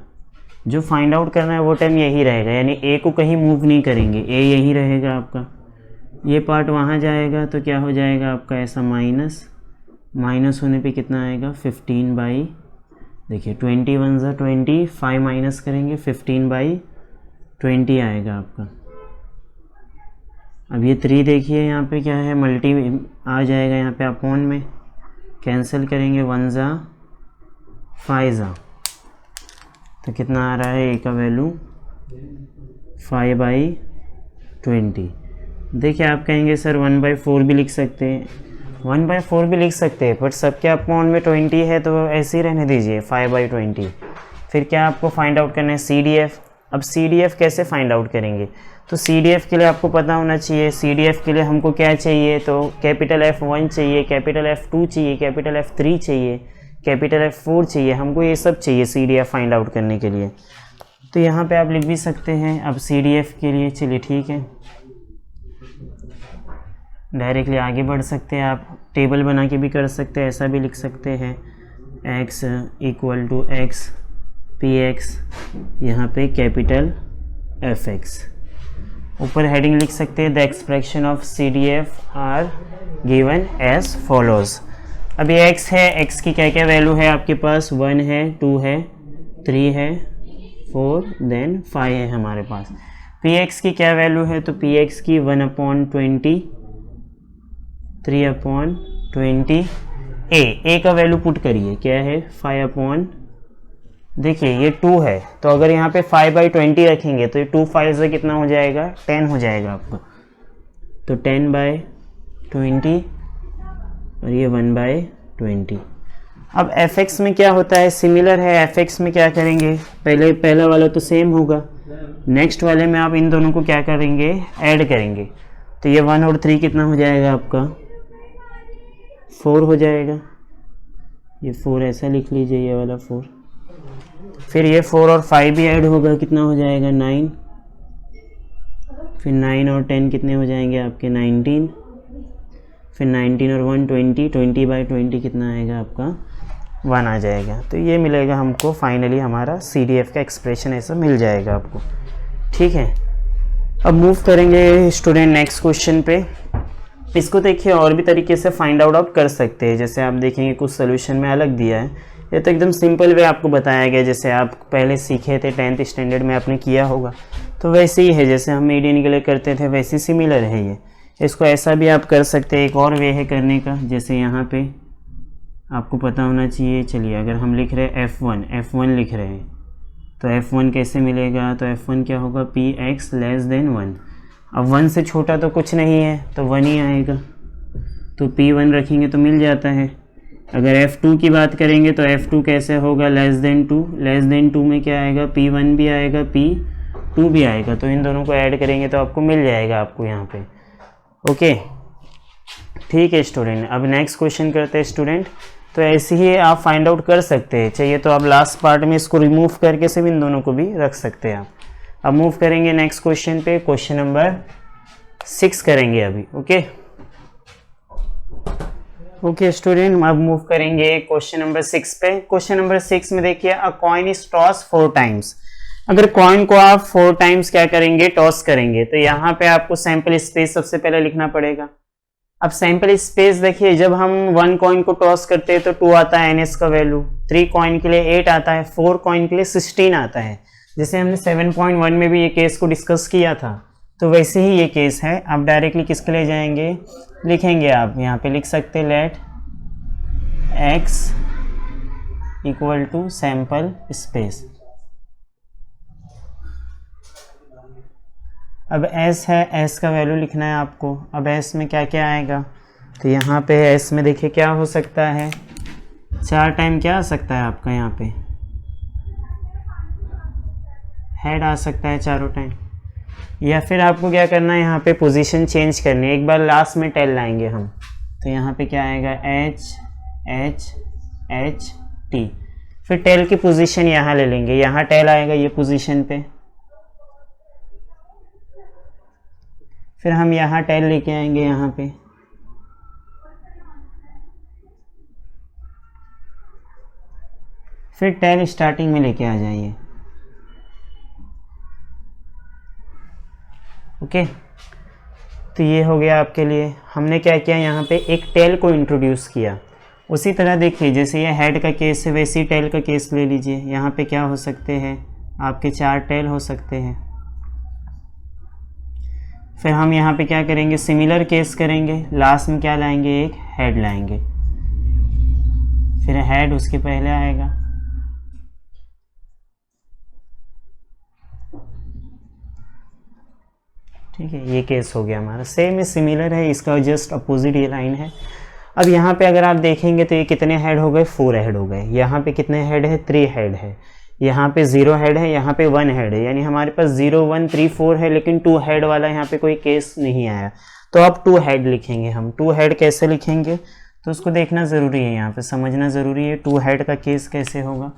जो फाइंड आउट करना है वो टाइम यही रहेगा, यानी a को कहीं मूव नहीं करेंगे, a यही रहेगा आपका। ये पार्ट वहाँ जाएगा तो क्या हो जाएगा आपका, ऐसा माइनस होने पे कितना आएगा, 15 देखिए 21 × 20, 5 माइनस करेंगे 15/20 आएगा आपका। अब ये 3 देखिए यहाँ पे क्या है, मल्टी आ जाएगा यहाँ पे, अपॉन में कैंसिल करेंगे, 1 × 5 तो कितना आ रहा है, a का वैल्यू 5/20। देखिए आप कहेंगे सर 1/4 भी लिख सकते हैं, 1/4 भी लिख सकते हैं, बट सबके अपॉन में 20 है तो ऐसे ही रहने दीजिए 5/20। फिर क्या आपको फाइंड आउट करना है, CDF। अब CDF कैसे फाइंड आउट करेंगे, तो CDF के लिए आपको पता होना चाहिए। CDF के लिए हमको क्या चाहिए, तो कैपिटल F1 चाहिए, कैपिटल F2 चाहिए, कैपिटल F3 चाहिए, कैपिटल F4 चाहिए, हमको ये सब चाहिए CDF फाइंड आउट करने के लिए। तो यहाँ पे आप लिख भी सकते हैं अब CDF के लिए, चलिए ठीक है, डायरेक्टली आगे बढ़ सकते हैं आप, टेबल बना के भी कर सकते हैं, ऐसा भी लिख सकते हैं, x equal to x px, यहाँ पे कैपिटल fx। ऊपर हेडिंग लिख सकते हैं, the expression of CDF are given as follows. अब ये x है, x की क्या क्या वैल्यू है आपके पास, 1 है, 2 है, 3 है, 4 देन 5 है हमारे पास। px की क्या वैल्यू है, तो px की 1/20, 3/20, a का वैल्यू पुट करिए, क्या है 5 देखिए ये 2 है, तो अगर यहाँ पे 5/20 रखेंगे तो ये 2 5 से कितना हो जाएगा, 10 हो जाएगा आपका। तो 10/20 और ये 1/20। अब fx में क्या होता है, सिमिलर है। fx में क्या करेंगे, पहला वाला तो सेम होगा, नेक्स्ट वाले में आप इन दोनों को क्या करेंगे, ऐड करेंगे। तो ये 1 और 3 कितना हो जाएगा आपका, 4 हो जाएगा। ये 4 ऐसा लिख लीजिए, ये वाला 4। फिर ये 4 और 5 भी ऐड होगा, कितना हो जाएगा 9। फिर 9 और 10 कितने हो जाएंगे आपके 19। फिर 19 और 1 20, 20/20 कितना आएगा आपका 1 आ जाएगा। तो ये मिलेगा हमको, फाइनली हमारा CDF का एक्सप्रेशन ऐसा मिल जाएगा आपको, ठीक है। अब मूव करेंगे स्टूडेंट नेक्स्ट क्वेश्चन पे। इसको देखिए और भी तरीके से फाइंड आउट आप कर सकते हैं। जैसे आप देखेंगे कुछ सोल्यूशन में अलग दिया है, ये तो एकदम सिंपल वे आपको बताया गया, जैसे आप पहले सीखे थे 10th स्टैंडर्ड में आपने किया होगा, तो वैसे ही है जैसे हम मीडियन के लिए करते थे वैसे सिमिलर है ये। इसको ऐसा भी आप कर सकते हैं, एक और वे है करने का। जैसे यहाँ पे आपको पता होना चाहिए, चलिए अगर हम लिख रहे हैं F1 लिख रहे हैं तो F1 कैसे मिलेगा, तो F1 क्या होगा, Px लेस देन 1। अब 1 से छोटा तो कुछ नहीं है तो 1 ही आएगा, तो P1 रखेंगे तो मिल जाता है। अगर F2 की बात करेंगे तो F2 कैसे होगा, लेस देन 2। लेस देन 2 में क्या आएगा, P1 भी आएगा P2 भी आएगा, तो इन दोनों को ऐड करेंगे तो आपको मिल जाएगा आपको यहाँ पे। ओके ठीक है स्टूडेंट, अब नेक्स्ट क्वेश्चन करते हैं स्टूडेंट। तो ऐसे ही आप फाइंड आउट कर सकते हैं, चाहिए तो आप लास्ट पार्ट में इसको रिमूव करके सिर्फ इन दोनों को भी रख सकते हैं आप। अब मूव करेंगे नेक्स्ट क्वेश्चन पे, क्वेश्चन नंबर 6 करेंगे अभी। ओके स्टूडेंट, अब मूव करेंगे क्वेश्चन नंबर 6 पे। क्वेश्चन नंबर 6 में देखिए, अ कॉइन इज टॉस 4 टाइम्स। अगर कॉइन को आप 4 टाइम्स क्या करेंगे, टॉस करेंगे, तो यहाँ पे आपको सैंपल स्पेस सबसे पहले लिखना पड़ेगा। अब सैंपल स्पेस देखिए, जब हम 1 कॉइन को टॉस करते हैं तो 2 आता है NS का वैल्यू, 3 कॉइन के लिए 8 आता है, 4 कॉइन के लिए 16 आता है। जैसे हमने 7.1 में भी ये केस को डिस्कस किया था, तो वैसे ही ये केस है। आप डायरेक्टली किसके लिए जाएंगे, लिखेंगे आप यहाँ पे लिख सकते let x equal to sample space. अब s है, s का वैल्यू लिखना है आपको। अब s में क्या क्या आएगा, तो यहाँ पे s में देखिए क्या हो सकता है, 4 टाइम क्या आ सकता है आपका, यहाँ पे हेड आ सकता है 4 टाइम। या फिर आपको क्या करना है, यहाँ पे पोजीशन चेंज करनी है, एक बार लास्ट में टेल लाएंगे हम, तो यहाँ पे क्या आएगा H H H T। फिर टेल की पोजीशन यहाँ ले लेंगे, यहाँ टेल आएगा ये पोजीशन पे, फिर हम यहाँ टेल लेके आएंगे यहाँ पे, फिर टेल स्टार्टिंग में लेके आ जाइए। ओके, तो ये हो गया आपके लिए। हमने क्या किया, यहाँ पे एक टेल को इंट्रोड्यूस किया। उसी तरह देखिए, जैसे ये हेड का केस है वैसे ही टेल का केस ले लीजिए। यहाँ पे क्या हो सकते हैं, आपके 4 टेल हो सकते हैं। फिर हम यहाँ पे क्या करेंगे, सिमिलर केस करेंगे, लास्ट में क्या लाएंगे, एक हेड लाएंगे, फिर हेड उसके पहले आएगा। ठीक है, ये केस हो गया हमारा, सेम है, सिमिलर है, इसका जस्ट अपोजिट ये लाइन है। अब यहाँ पे अगर आप देखेंगे तो ये कितने हेड हो गए, 4 हेड हो गए। यहाँ पे कितने हेड है, 3 हेड है। यहाँ पे 0 हेड है, यहाँ पे 1 हेड है, यानी हमारे पास 0 1 3 4 है, लेकिन 2 हेड वाला यहाँ पे कोई केस नहीं आया। तो अब 2 हेड लिखेंगे हम। 2 हेड कैसे लिखेंगे, तो उसको देखना ज़रूरी है, यहाँ पे समझना ज़रूरी है 2 हेड का केस कैसे होगा।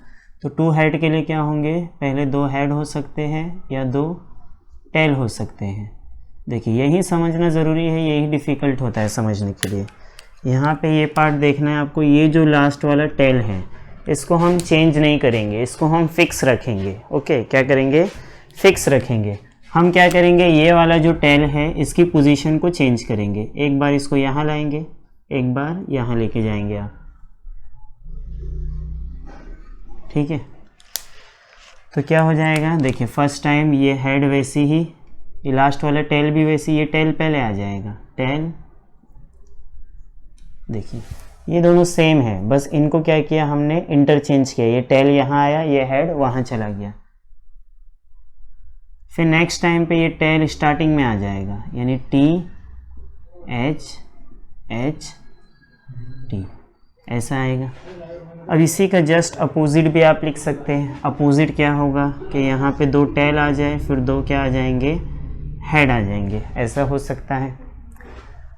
तो 2 हेड के लिए क्या होंगे, पहले 2 हेड हो सकते हैं या 2 टेल हो सकते हैं। देखिए यही समझना ज़रूरी है, यही डिफ़िकल्ट होता है समझने के लिए। यहाँ पे ये पार्ट देखना है आपको, ये जो लास्ट वाला टेल है इसको हम चेंज नहीं करेंगे, इसको हम फिक्स रखेंगे। ओके, क्या करेंगे, फिक्स रखेंगे। हम क्या करेंगे, ये वाला जो टेल है इसकी पोजीशन को चेंज करेंगे। एक बार इसको यहाँ लाएंगे, एक बार यहाँ लेके जाएंगे आप। ठीक है, तो क्या हो जाएगा, देखिए फर्स्ट टाइम ये हेड वैसी ही, ये लास्ट वाला टेल भी वैसी, ये टेल पहले आ जाएगा, टेल। देखिए ये दोनों सेम है, बस इनको क्या किया हमने, इंटरचेंज किया। ये टेल यहाँ आया, ये हेड वहाँ चला गया। फिर नेक्स्ट टाइम पे ये टेल स्टार्टिंग में आ जाएगा, यानी T H H T ऐसा आएगा। अब इसी का जस्ट अपोजिट भी आप लिख सकते हैं। अपोजिट क्या होगा कि यहाँ पे 2 टेल आ जाए, फिर 2 क्या आ जाएंगे, हेड आ जाएंगे, ऐसा हो सकता है।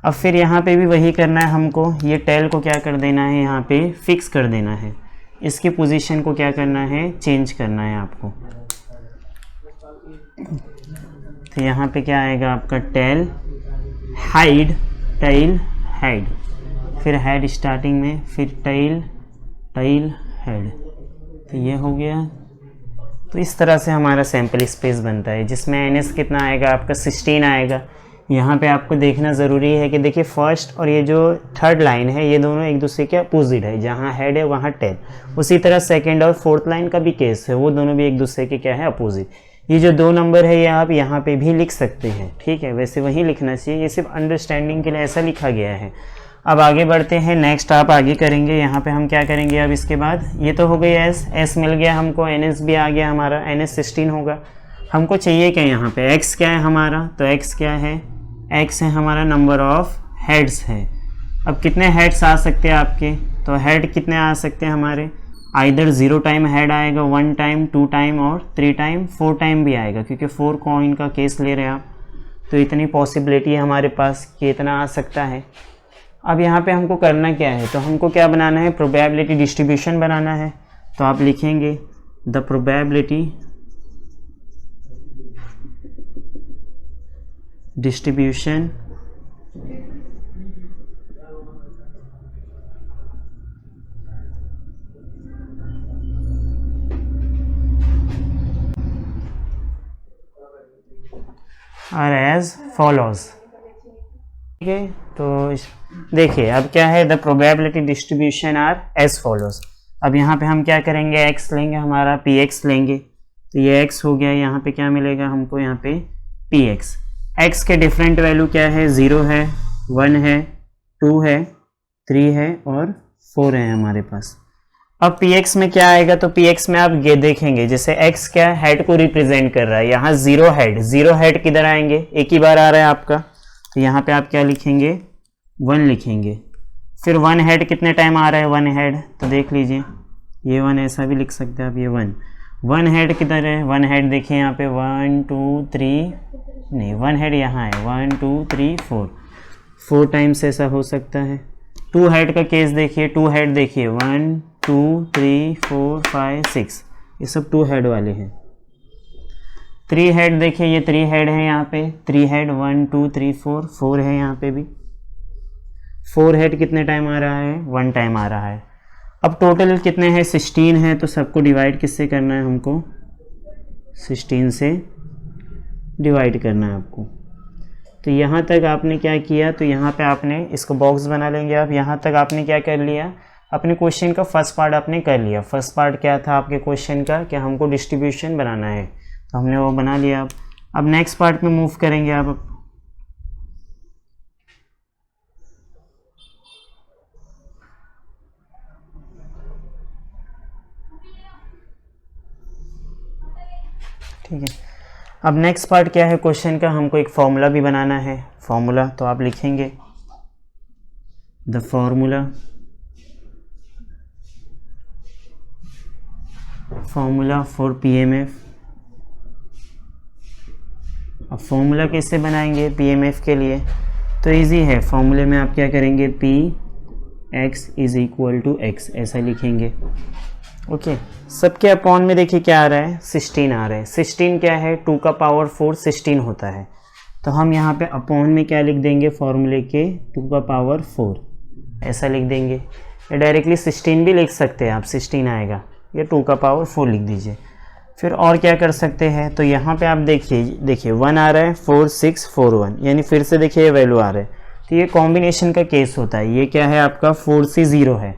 अब फिर यहाँ पे भी वही करना है हमको, ये टेल को क्या कर देना है, यहाँ पे फिक्स कर देना है। इसकी पोजीशन को क्या करना है, चेंज करना है आपको। तो यहाँ पे क्या आएगा आपका, टेल हाइड, टेल हेड, फिर हेड स्टार्टिंग में, फिर टेल टेल हेड। तो ये हो गया तो इस तरह से हमारा सैम्पल स्पेस बनता है, जिसमें NS कितना आएगा आपका 16 आएगा। यहाँ पे आपको देखना ज़रूरी है कि देखिए फर्स्ट और ये जो थर्ड लाइन है ये दोनों एक दूसरे के अपोजिट है, जहाँ हेड है वहाँ टेल। उसी तरह सेकंड और फोर्थ लाइन का भी केस है, वो दोनों भी एक दूसरे के क्या है, अपोजिट। ये जो 2 नंबर है ये आप यहाँ पे भी लिख सकते हैं, ठीक है, वैसे वही लिखना चाहिए, ये सिर्फ अंडरस्टैंडिंग के लिए ऐसा लिखा गया है। अब आगे बढ़ते हैं, नेक्स्ट आप आगे करेंगे। यहाँ पे हम क्या करेंगे अब इसके बाद, ये तो हो गई एस मिल गया हमको, NS भी आ गया हमारा, NS 16 होगा। हमको चाहिए क्या यहाँ पे, x क्या है हमारा, तो x क्या है, x है हमारा नंबर ऑफ हेड्स है। अब कितने हेड्स आ सकते हैं आपके, तो हेड कितने आ सकते हैं हमारे, आइदर 0 टाइम हेड आएगा, 1 टाइम, 2 टाइम और 3 टाइम, 4 टाइम भी आएगा, क्योंकि 4 कॉइन का केस ले रहे हैं आप। तो इतनी पॉसिबिलिटी है हमारे पास कि इतना आ सकता है। अब यहाँ पे हमको करना क्या है, तो हमको क्या बनाना है, प्रोबेबिलिटी डिस्ट्रीब्यूशन बनाना है। तो आप लिखेंगे the probability distribution are as follows, ठीक है। तो देखिए अब क्या है, the probability distribution are as follows. अब यहाँ पे हम क्या करेंगे, x लेंगे हमारा, px लेंगे, तो ये x हो गया, यहाँ पे क्या मिलेगा हमको, यहाँ पे px। x के डिफरेंट वैल्यू क्या है, 0 है, 1 है, 2 है, 3 है और 4 है हमारे पास। अब px में क्या आएगा, तो px में आप ये देखेंगे, जैसे x क्या है, हेड को रिप्रेजेंट कर रहा है, यहाँ 0 हेड किधर आएंगे, एक ही बार आ रहा है आपका, तो यहाँ पे आप क्या लिखेंगे, 1 लिखेंगे। फिर 1 हेड कितने टाइम आ रहा है, 1 हेड, तो देख लीजिए ये 1 ऐसा भी लिख सकते हैं आप, ये 1 हेड किधर है, 1 हेड देखिए यहाँ पे 1 2 3 नहीं, 1 हेड यहाँ है, 1 2 3 4 टाइम्स ऐसा हो सकता है। 2 हेड का केस देखिए, 2 हेड देखिए 1 2 3 4 5 6, ये सब 2 हेड वाले हैं। 3 हेड देखिए, ये 3 हेड है यहाँ पे, 3 हेड 1 2 3 4 है यहाँ पे भी। 4 हेड कितने टाइम आ रहा है, 1 टाइम आ रहा है। अब टोटल कितने हैं, 16 है, तो सबको डिवाइड किससे करना है, हमको 16 से डिवाइड करना है आपको। तो यहाँ तक आपने क्या किया, तो यहाँ पे आपने इसको बॉक्स बना लेंगे आप। यहाँ तक आपने क्या कर लिया, अपने क्वेश्चन का फर्स्ट पार्ट आपने कर लिया। फर्स्ट पार्ट क्या था आपके क्वेश्चन का, कि हमको डिस्ट्रीब्यूशन बनाना है, तो हमने वो बना लिया। अब नेक्स्ट पार्ट में मूव करेंगे आप। ठीक है, अब नेक्स्ट पार्ट क्या है क्वेश्चन का, हमको एक फॉर्मूला भी बनाना है। फॉर्मूला तो आप लिखेंगे द फॉर्मूला फॉर पीएमएफ। अब फॉर्मूला कैसे बनाएंगे पीएमएफ के लिए, तो इजी है। फॉर्मूले में आप क्या करेंगे, P x is equal to x ऐसा लिखेंगे। ओके, सबके अपॉन में देखिए क्या आ रहा है, 16 आ रहा है। 16 क्या है, 2 का पावर 4 16 होता है। तो हम यहाँ पे अपॉन में क्या लिख देंगे, फॉर्मूले के 2 का पावर 4 ऐसा लिख देंगे। या डायरेक्टली 16 भी लिख सकते हैं आप, 16 आएगा, ये 2 का पावर 4 लिख दीजिए। फिर और क्या कर सकते हैं, तो यहाँ पे आप देखिए 1 आ रहा है, 4 6 4 1, यानी फिर से देखिए वैल्यू आ रहा है। तो ये कॉम्बिनेशन का केस होता है। ये क्या है आपका, 4C 0 है,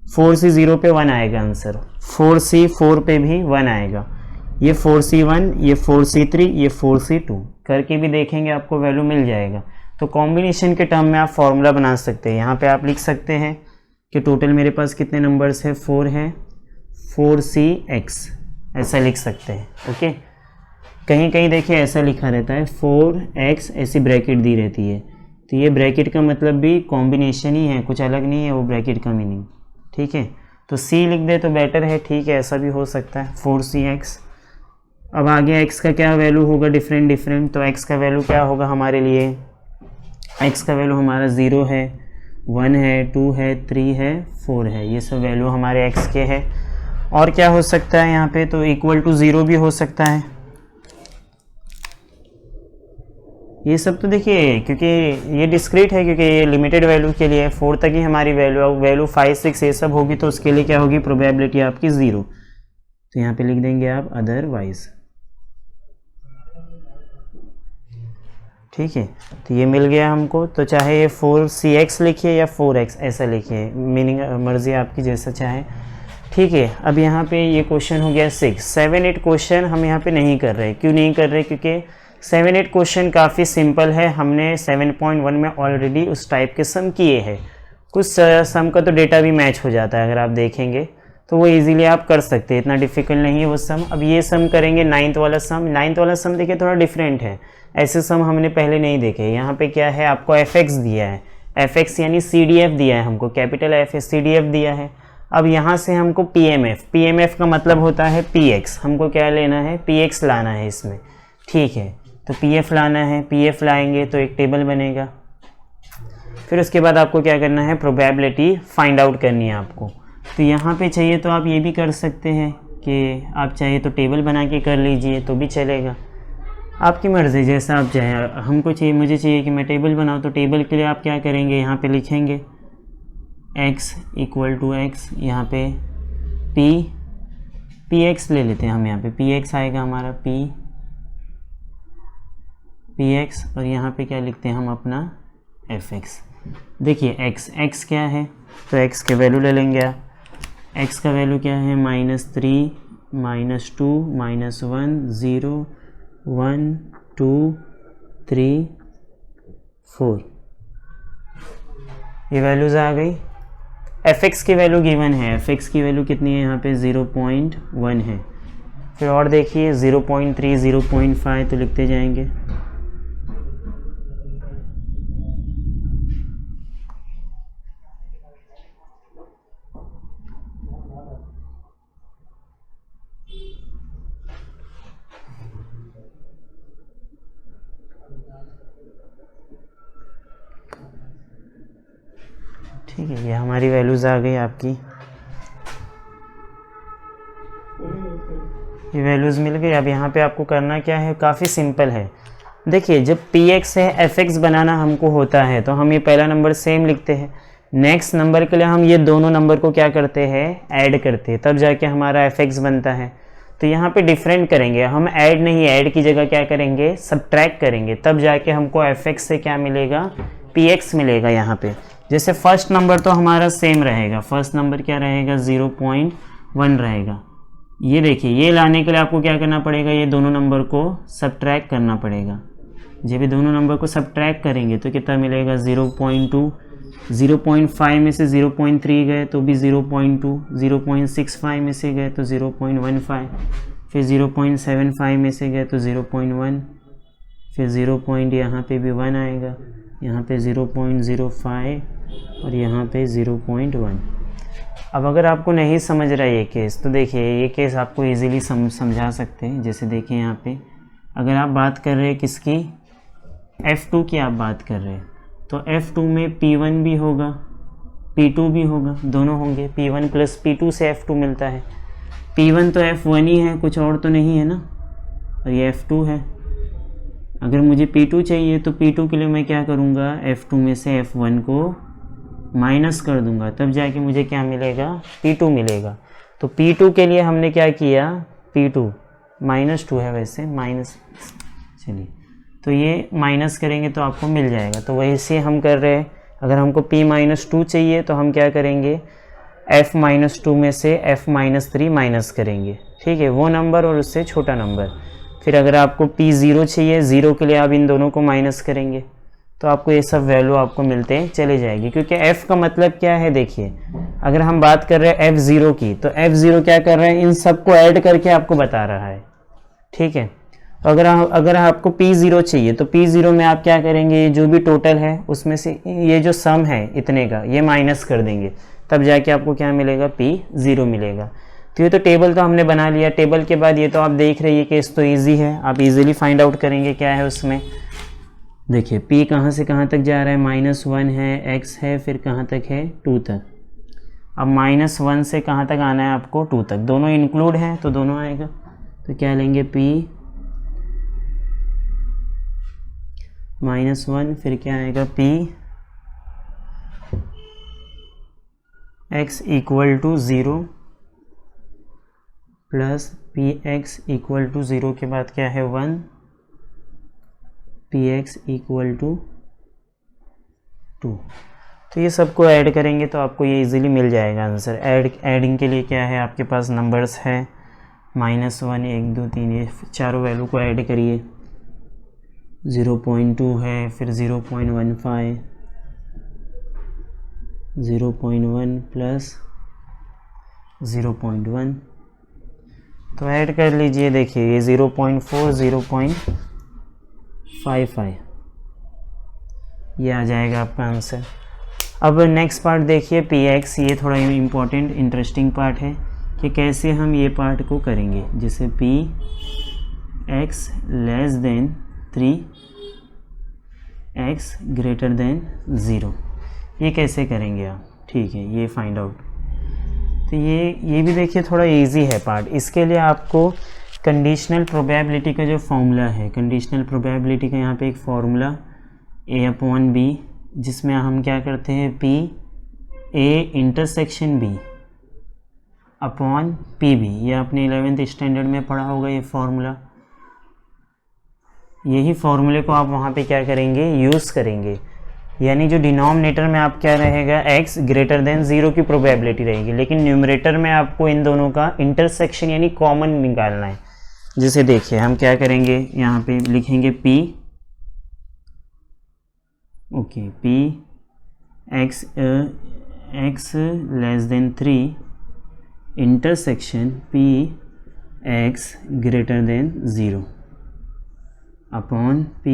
4C 0 पे 1 आएगा आंसर, 4C 4 पे भी 1 आएगा, ये 4C 1, ये 4C 3, ये 4C 2 करके भी देखेंगे आपको वैल्यू मिल जाएगा। तो कॉम्बिनेशन के टर्म में आप फॉर्मूला बना सकते हैं। यहाँ पे आप लिख सकते हैं कि टोटल मेरे पास कितने नंबर्स है, 4 है, 4CX ऐसा लिख सकते हैं। ओके, कहीं कहीं देखिए ऐसा लिखा रहता है 4x ऐसी ब्रैकेट दी रहती है, तो ये ब्रैकेट का मतलब भी कॉम्बिनेशन ही है, कुछ अलग नहीं है वो ब्रैकेट का मीनिंग। ठीक है, तो C लिख दे तो बेटर है। ठीक है, ऐसा भी हो सकता है 4CX। अब आगे x का क्या वैल्यू होगा, डिफरेंट, तो x का वैल्यू क्या होगा हमारे लिए, x का वैल्यू हमारा 0 है, 1 है, 2 है, 3 है, 4 है, ये सब वैल्यू हमारे x के है। और क्या हो सकता है यहाँ पे, तो इक्वल टू 0 भी हो सकता है। ये सब तो देखिए क्योंकि ये डिस्क्रीट है, क्योंकि ये लिमिटेड वैल्यू के लिए 4 तक ही हमारी वैल्यू 5 6 ये सब होगी, तो उसके लिए क्या होगी, प्रोबेबिलिटी आपकी 0। तो यहाँ पे लिख देंगे आप अदरवाइज। ठीक है, तो ये मिल गया हमको। तो चाहे ये 4cx लिखिए या 4x ऐसा लिखिए, मीनिंग मर्जी आपकी जैसा चाहे। ठीक है, अब यहाँ पे ये क्वेश्चन हो गया 6। 7, 8 क्वेश्चन हम यहाँ पे नहीं कर रहे। क्यों नहीं कर रहे? क्योंकि 7, 8 क्वेश्चन काफ़ी सिंपल है। हमने 7.1 में ऑलरेडी उस टाइप के सम किए हैं। कुछ सम का तो डेटा भी मैच हो जाता है, अगर आप देखेंगे तो वो इजीली आप कर सकते हैं, इतना डिफिकल्ट नहीं है वो सम। अब ये सम करेंगे 9th वाला सम। 9th वाला सम देखिए थोड़ा डिफरेंट है, ऐसे सम हमने पहले नहीं देखे। यहाँ पे क्या है, आपको fx दिया है, fx यानी CDF दिया है हमको, कैपिटल F CDF दिया है। अब यहाँ से हमको PMF का मतलब होता है px, हमको क्या लेना है, px लाना है इसमें। ठीक है, तो pf लाना है, pf लाएंगे तो एक टेबल बनेगा। फिर उसके बाद आपको क्या करना है, प्रोबेबिलिटी फाइंड आउट करनी है आपको। तो यहाँ पे चाहिए तो आप ये भी कर सकते हैं कि आप चाहिए तो टेबल बना के कर लीजिए तो भी चलेगा, आपकी मर्ज़ी जैसा आप चाहे। हमको चाहिए, मुझे चाहिए कि मैं टेबल बनाऊँ, तो टेबल के लिए आप क्या करेंगे, यहाँ पे लिखेंगे x = x, यहाँ पे px ले लेते हैं हम, यहाँ पे px आएगा हमारा px, और यहाँ पे क्या लिखते हैं हम अपना fx। देखिए x क्या है, तो x के वैल्यू ले लेंगे आप। x का वैल्यू क्या है, -3 -2 -1 0 1 2 3 4, ये वैल्यूज़ आ गई। fx की वैल्यू गिवन है, fx की वैल्यू कितनी है यहाँ पे 0.1 है। फिर और देखिए 0.3 0.5 तो लिखते जाएंगे। ठीक है, ये हमारी वैल्यूज़ आ गई आपकी, ये वैल्यूज़ मिल गई। अब यहाँ पे आपको करना क्या है, काफ़ी सिंपल है। देखिए जब px से fx बनाना हमको होता है तो हम ये पहला नंबर सेम लिखते हैं, नेक्स्ट नंबर के लिए हम ये दोनों नंबर को क्या करते हैं, ऐड करते हैं, तब जाके हमारा fx बनता है। तो यहाँ पे डिफरेंट करेंगे हम, ऐड नहीं, ऐड की जगह क्या करेंगे, सबट्रैक्ट करेंगे, तब जाके हमको fx से क्या मिलेगा, px मिलेगा। यहाँ पे जैसे फर्स्ट नंबर तो हमारा सेम रहेगा, फर्स्ट नंबर क्या रहेगा, 0.1 रहेगा। ये देखिए, ये लाने के लिए आपको क्या करना पड़ेगा, ये दोनों नंबर को सबट्रैक्ट करना पड़ेगा। जब ये दोनों नंबर को सबट्रैक्ट करेंगे तो कितना मिलेगा, 0.2। 0.5 में से 0.3 गए तो भी 0.2, 0.65 में से गए तो 0.15, फिर 0.75 में से गए तो 0.1, फिर 0. यहाँ पे भी 1 आएगा, यहाँ पे 0.05 और यहाँ पे 0.1। अब अगर आपको नहीं समझ रहा ये केस, तो देखिए ये केस आपको इजीली समझा सकते हैं। जैसे देखिए यहाँ पे अगर आप बात कर रहे हैं किसकी, F2 की आप बात कर रहे हैं, तो F2 में P1 भी होगा P2 भी होगा, दोनों होंगे। P1 + P2 से F2 मिलता है। P1 तो F1 ही है, कुछ और तो नहीं है ना, और ये F2 है। अगर मुझे P2 चाहिए तो P2 के लिए मैं क्या करूँगा, F2 में से F1 को माइनस कर दूंगा, तब जाके मुझे क्या मिलेगा, P2 मिलेगा। तो P2 के लिए हमने क्या किया, P2 -2 है वैसे, माइनस, चलिए तो ये माइनस करेंगे तो आपको मिल जाएगा। तो वैसे हम कर रहे हैं, अगर हमको P-2 चाहिए तो हम क्या करेंगे, F-2 में से F-3 माइनस करेंगे। ठीक है, वो नंबर और उससे छोटा नंबर। फिर अगर आपको P0 चाहिए, 0 के लिए आप इन दोनों को माइनस करेंगे, तो आपको ये सब वैल्यू आपको मिलते चले जाएगी। क्योंकि f का मतलब क्या है, देखिए अगर हम बात कर रहे हैं f0 की, तो f0 क्या कर रहे हैं, इन सब को ऐड करके आपको बता रहा है। ठीक है, अगर आपको P0 चाहिए तो P0 में आप क्या करेंगे, ये जो भी टोटल है उसमें से ये जो सम है इतने का, ये माइनस कर देंगे, तब जाके आपको क्या मिलेगा, P0 मिलेगा। तो ये तो टेबल तो हमने बना लिया। टेबल के बाद ये तो आप देख रहे हैं, ये केस तो ईजी है, आप इजीली फाइंड आउट करेंगे क्या है उसमें। देखिए P कहाँ से कहाँ तक जा रहा है, -1 है, x है, फिर कहाँ तक है, 2 तक। अब -1 से कहाँ तक आना है आपको, 2 तक, दोनों इंक्लूड हैं तो दोनों आएगा। तो क्या लेंगे, P -1, फिर क्या आएगा, P x = 0, plus P x equal to 0 के बाद क्या है 1, पी एक्स इक्वल टू 2। तो ये सबको ऐड करेंगे तो आपको ये इजीली मिल जाएगा आंसर। एडिंग के लिए क्या है आपके पास नंबर्स है -1, 1, 2, 3, ये चारों वैल्यू को ऐड करिए। 0.2 है, फिर 0.15, 0.1 प्लस 0.1, तो ऐड कर लीजिए। देखिए ये 0.4, 0.55 ये आ जाएगा आपका आंसर। अब नेक्स्ट पार्ट देखिए पी एक्स, ये थोड़ा इम्पोर्टेंट इंटरेस्टिंग पार्ट है कि कैसे हम ये पार्ट को करेंगे। जैसे P x less than 3, x greater than 0, ये कैसे करेंगे आप, ठीक है, ये फाइंड आउट। तो ये भी देखिए थोड़ा इजी है पार्ट। इसके लिए आपको कंडीशनल प्रोबेबिलिटी का जो फॉर्मूला है, कंडीशनल प्रोबेबिलिटी का यहाँ पे एक फॉर्मूला A/B, जिसमें हम क्या करते हैं P A intersection B upon PB, ये आपने 11th स्टैंडर्ड में पढ़ा होगा ये फॉर्मूला। यही फॉर्मूले को आप वहाँ पे क्या करेंगे, यूज़ करेंगे। यानी जो डिनोमिनेटर में आप क्या रहेगा x ग्रेटर देन 0 की प्रोबेबिलिटी रहेगी, लेकिन न्यूमरेटर में आपको इन दोनों का इंटरसेक्शन यानी कॉमन निकालना है। जैसे देखिए हम क्या करेंगे, यहाँ पे लिखेंगे P, okay, P x less then 3 intersection P x greater than 0 upon P,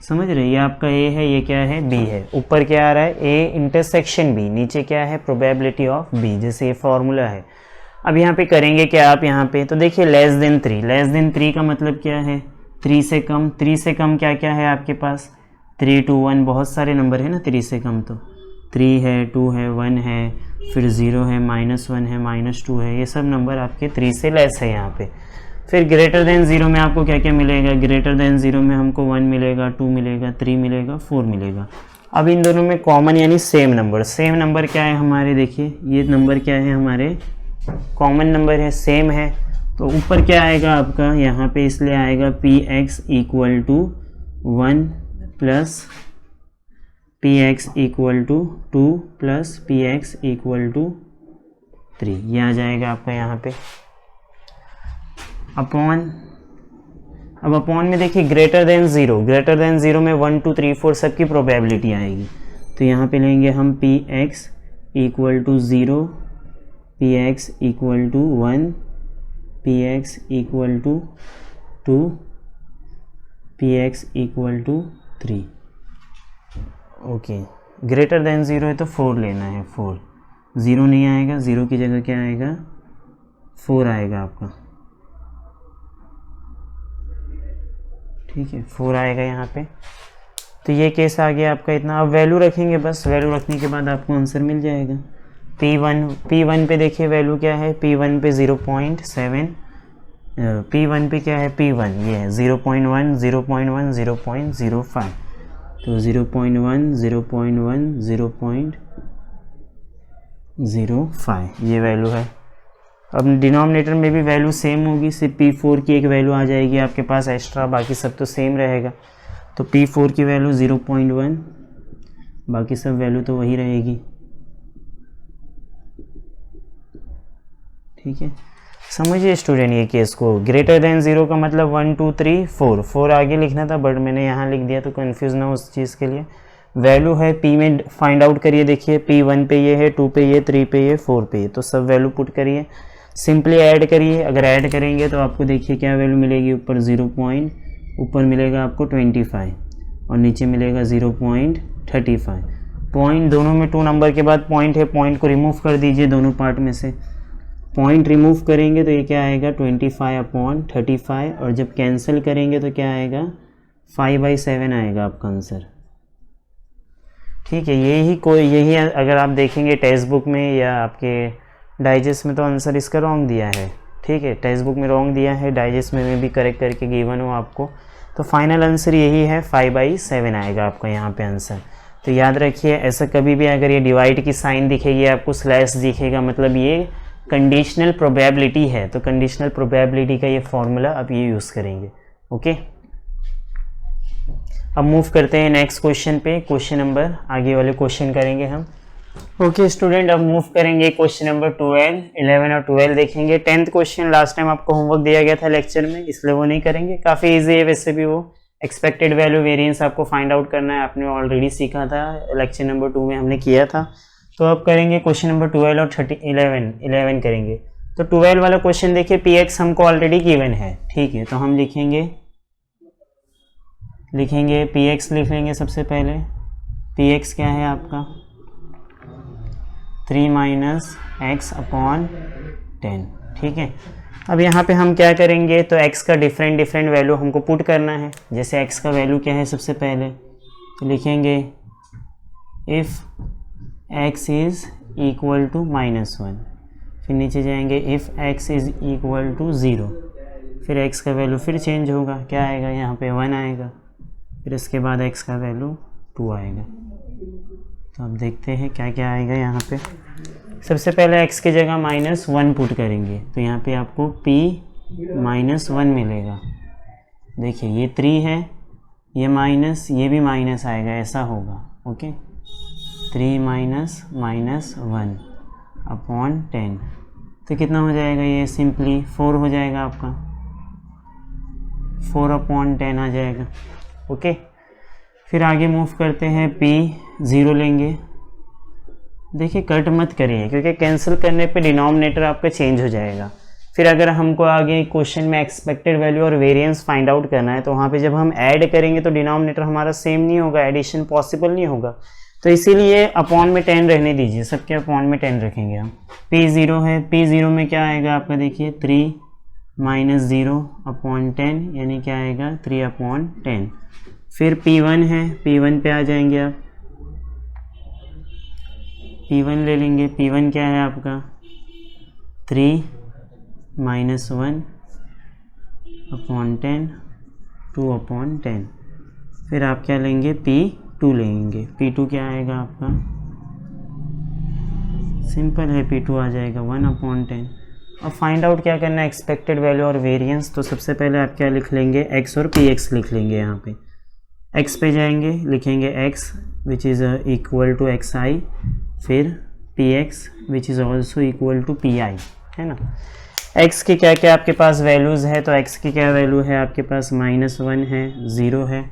समझ रहे, ये आपका A है, ये क्या है B है। ऊपर क्या आ रहा है A इंटरसेक्शन B, नीचे क्या है प्रोबेबिलिटी ऑफ B, जैसे ये फॉर्मूला है। अब यहाँ पे करेंगे क्या आप, यहाँ पे तो देखिए लेस देन 3, लेस देन 3 का मतलब क्या है 3 से कम। 3 से कम क्या क्या है आपके पास, 3, 2, 1, बहुत सारे नंबर है ना 3 से कम, तो 3 है, 2 है, 1 है, फिर 0 है, -1 है, -2 है, ये सब नंबर आपके 3 से लेस है यहाँ पे। फिर ग्रेटर देन 0 में आपको क्या क्या मिलेगा, ग्रेटर देन 0 में हमको 1 मिलेगा, 2 मिलेगा, 3 मिलेगा, 4 मिलेगा। अब इन दोनों में कॉमन यानी सेम नंबर क्या है हमारे, देखिए ये नंबर क्या है हमारे, कॉमन नंबर है, सेम है। तो ऊपर क्या आएगा आपका यहाँ पे, इसलिए आएगा P x equal to 1 plus P x equal to 2 plus P x equal to 3, ये आ जाएगा आपका यहाँ पे अपॉन। अब अपॉन में देखिए ग्रेटर देन 0 में 1, 2, 3, 4 सबकी प्रोबेबिलिटी आएगी। तो यहाँ पे लेंगे हम P x equal to 0, P x equal to 1, P x equal to 2, P x equal to 3। Okay, greater than 0 है तो 4 लेना है, 4, 0 नहीं आएगा, 0 की जगह क्या आएगा 4 आएगा आपका, ठीक है, 4 आएगा यहाँ पे। तो ये केस आ गया आपका इतना। अब वैल्यू रखेंगे, बस वैल्यू रखने के बाद आपको आंसर मिल जाएगा। P1 पे देखिए वैल्यू क्या है, P1 पे 0.7, P1 पे क्या है, P1 ये है 0.1, 0.1, 0.05, तो 0.1, 0.1, 0.05 ये वैल्यू है। अब डिनोमिनेटर में भी वैल्यू सेम होगी, सिर्फ P4 की एक वैल्यू आ जाएगी आपके पास एक्स्ट्रा, बाकी सब तो सेम रहेगा। तो P4 की वैल्यू 0.1, बाकी सब वैल्यू तो वही रहेगी, ठीक है। समझिए स्टूडेंट ये केस को, ग्रेटर देन 0 का मतलब 1, 2, 3, 4 आगे लिखना था बट मैंने यहाँ लिख दिया, तो कंफ्यूज ना हो उस चीज़ के लिए। वैल्यू है P में फाइंड आउट करिए, देखिए P1 पे ये है, 2 पे ये, 3 पे ये, 4 पे ये, तो सब वैल्यू पुट करिए, सिंपली ऐड करिए। अगर ऐड करेंगे तो आपको देखिए क्या वैल्यू मिलेगी, ऊपर 0 पॉइंट, ऊपर मिलेगा आपको 25 और नीचे मिलेगा 0.35। पॉइंट दोनों में 2 नंबर के बाद पॉइंट है, पॉइंट को रिमूव कर दीजिए दोनों पार्ट में से। पॉइंट रिमूव करेंगे तो ये क्या आएगा 25/35, और जब कैंसिल करेंगे तो क्या आएगा 5/7 आएगा आपका आंसर, ठीक है। यही अगर आप देखेंगे टेक्स्ट बुक में या आपके डाइजेस्ट में तो आंसर इसका रॉन्ग दिया है, ठीक है, टेक्स्ट बुक में रॉन्ग दिया है, डाइजेस्ट में भी करेक्ट करके गिवन हो आपको। तो फाइनल आंसर यही है, 5/7 आएगा आपका यहाँ पे आंसर। तो याद रखिए, ऐसा कभी भी अगर ये डिवाइड की साइन दिखेगी आपको, स्लैश दिखेगा, मतलब ये कंडीशनल प्रोबेबिलिटी है, तो कंडीशनल प्रोबेबिलिटी का ये फॉर्मूला अब ये यूज़ करेंगे। ओके, अब मूव करते हैं नेक्स्ट क्वेश्चन पे। क्वेश्चन नंबर आगे वाले क्वेश्चन करेंगे हम। ओके स्टूडेंट, अब मूव करेंगे क्वेश्चन नंबर 12, 11 और 12 देखेंगे। 10th क्वेश्चन लास्ट टाइम आपको होमवर्क दिया गया था लेक्चर में, इसलिए वो नहीं करेंगे। काफ़ी इजी है वैसे भी वो। एक्सपेक्टेड वैल्यू वेरिएंस आपको फाइंड आउट करना है, आपने ऑलरेडी सीखा था, लेक्चर नंबर 2 में हमने किया था। तो अब करेंगे क्वेश्चन नंबर 12 और 11 करेंगे। तो 12 वाला क्वेश्चन देखिए, पी एक्स हमको ऑलरेडी गिवन है, ठीक है। तो हम लिखेंगे पी एक्स लिख लेंगे सबसे पहले। पी एक्स क्या है आपका 3 माइनस एक्स अपॉन 10, ठीक है। अब यहाँ पे हम क्या करेंगे, तो x का डिफरेंट वैल्यू हमको पुट करना है। जैसे x का वैल्यू क्या है सबसे पहले, तो लिखेंगे if x is equal to -1, फिर नीचे जाएंगे if x is equal to 0, फिर x का वैल्यू फिर चेंज होगा, क्या आएगा यहाँ पे 1 आएगा, फिर इसके बाद x का वैल्यू 2 आएगा। तो अब देखते हैं क्या क्या आएगा यहाँ पे। सबसे पहले x की जगह -1 पुट करेंगे, तो यहाँ पे आपको p -1 मिलेगा। देखिए ये 3 है, ये माइनस, ये भी माइनस आएगा, ऐसा होगा। ओके, 3 माइनस -1 अपॉन 10, तो कितना हो जाएगा, ये सिंपली 4 हो जाएगा आपका, 4 अपॉन 10 आ जाएगा। ओके, फिर आगे मूव करते हैं, p 0 लेंगे। देखिए कट मत करिए, क्योंकि कैंसिल करने पे डिनोमिनेटर आपका चेंज हो जाएगा। फिर अगर हमको आगे क्वेश्चन में एक्सपेक्टेड वैल्यू और वेरिएंस फाइंड आउट करना है, तो वहाँ पे जब हम ऐड करेंगे तो डिनोमिनेटर हमारा सेम नहीं होगा, एडिशन पॉसिबल नहीं होगा। तो इसीलिए अपॉन में 10 रहने दीजिए, सबके अपॉन में 10 रखेंगे हम। p 0 है, p 0 में क्या आएगा आपका, देखिए 3 माइनस 0 अपॉन 10, यानी क्या आएगा 3 अपॉन 10। फिर p1 है, p1 पे आ जाएंगे आप, p1 ले लेंगे। p1 क्या है आपका 3 माइनस 1 अपॉन 10, 2 अपॉन 10। फिर आप क्या लेंगे, p2 लेंगे। p2 क्या आएगा आपका, सिंपल है, p2 आ जाएगा 1 अपॉन 10। अब फाइंड आउट क्या करना है, एक्सपेक्टेड वैल्यू और वेरिएंस। तो सबसे पहले आप क्या लिख लेंगे, x और px लिख लेंगे। यहाँ पे x पे जाएंगे, लिखेंगे x which is equal to xi, फिर px which is also equal to pi, है ना। x की क्या क्या आपके पास वैल्यूज़ है, तो x की क्या वैल्यू है आपके पास, -1 है, 0 है,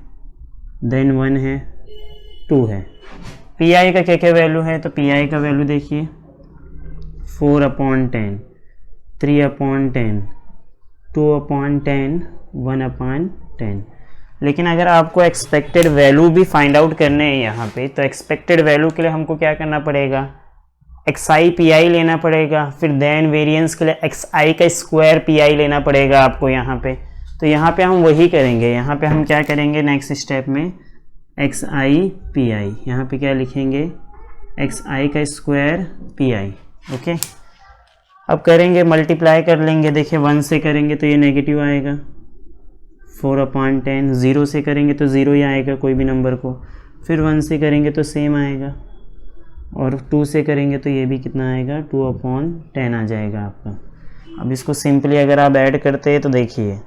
देन 1 है, 2 है। pi का क्या क्या वैल्यू है, तो pi का वैल्यू देखिए 4 अपॉन 10, 3 अपॉन 10, 2 अपॉन 10, 1 अपॉन 10। लेकिन अगर आपको एक्सपेक्टेड वैल्यू भी फाइंड आउट करने हैं यहाँ पे, तो एक्सपेक्टेड वैल्यू के लिए हमको क्या करना पड़ेगा, xi pi लेना पड़ेगा। फिर देन वेरिएंस के लिए xi का स्क्वायर pi लेना पड़ेगा आपको यहाँ पे। तो यहाँ पे हम वही करेंगे। यहाँ पे हम क्या करेंगे, नेक्स्ट स्टेप में xi pi, यहाँ पे क्या लिखेंगे, xi का स्क्वायर pi। ओके, अब करेंगे मल्टीप्लाई कर लेंगे। देखिए 1 से करेंगे तो ये नेगेटिव आएगा, 4 अपॉन 10, 0 से करेंगे तो 0 ही आएगा कोई भी नंबर को, फिर 1 से करेंगे तो सेम आएगा, और 2 से करेंगे तो ये भी कितना आएगा, 2 अपॉन 10 आ जाएगा आपका। अब इसको सिंपली अगर आप ऐड करते हैं तो देखिए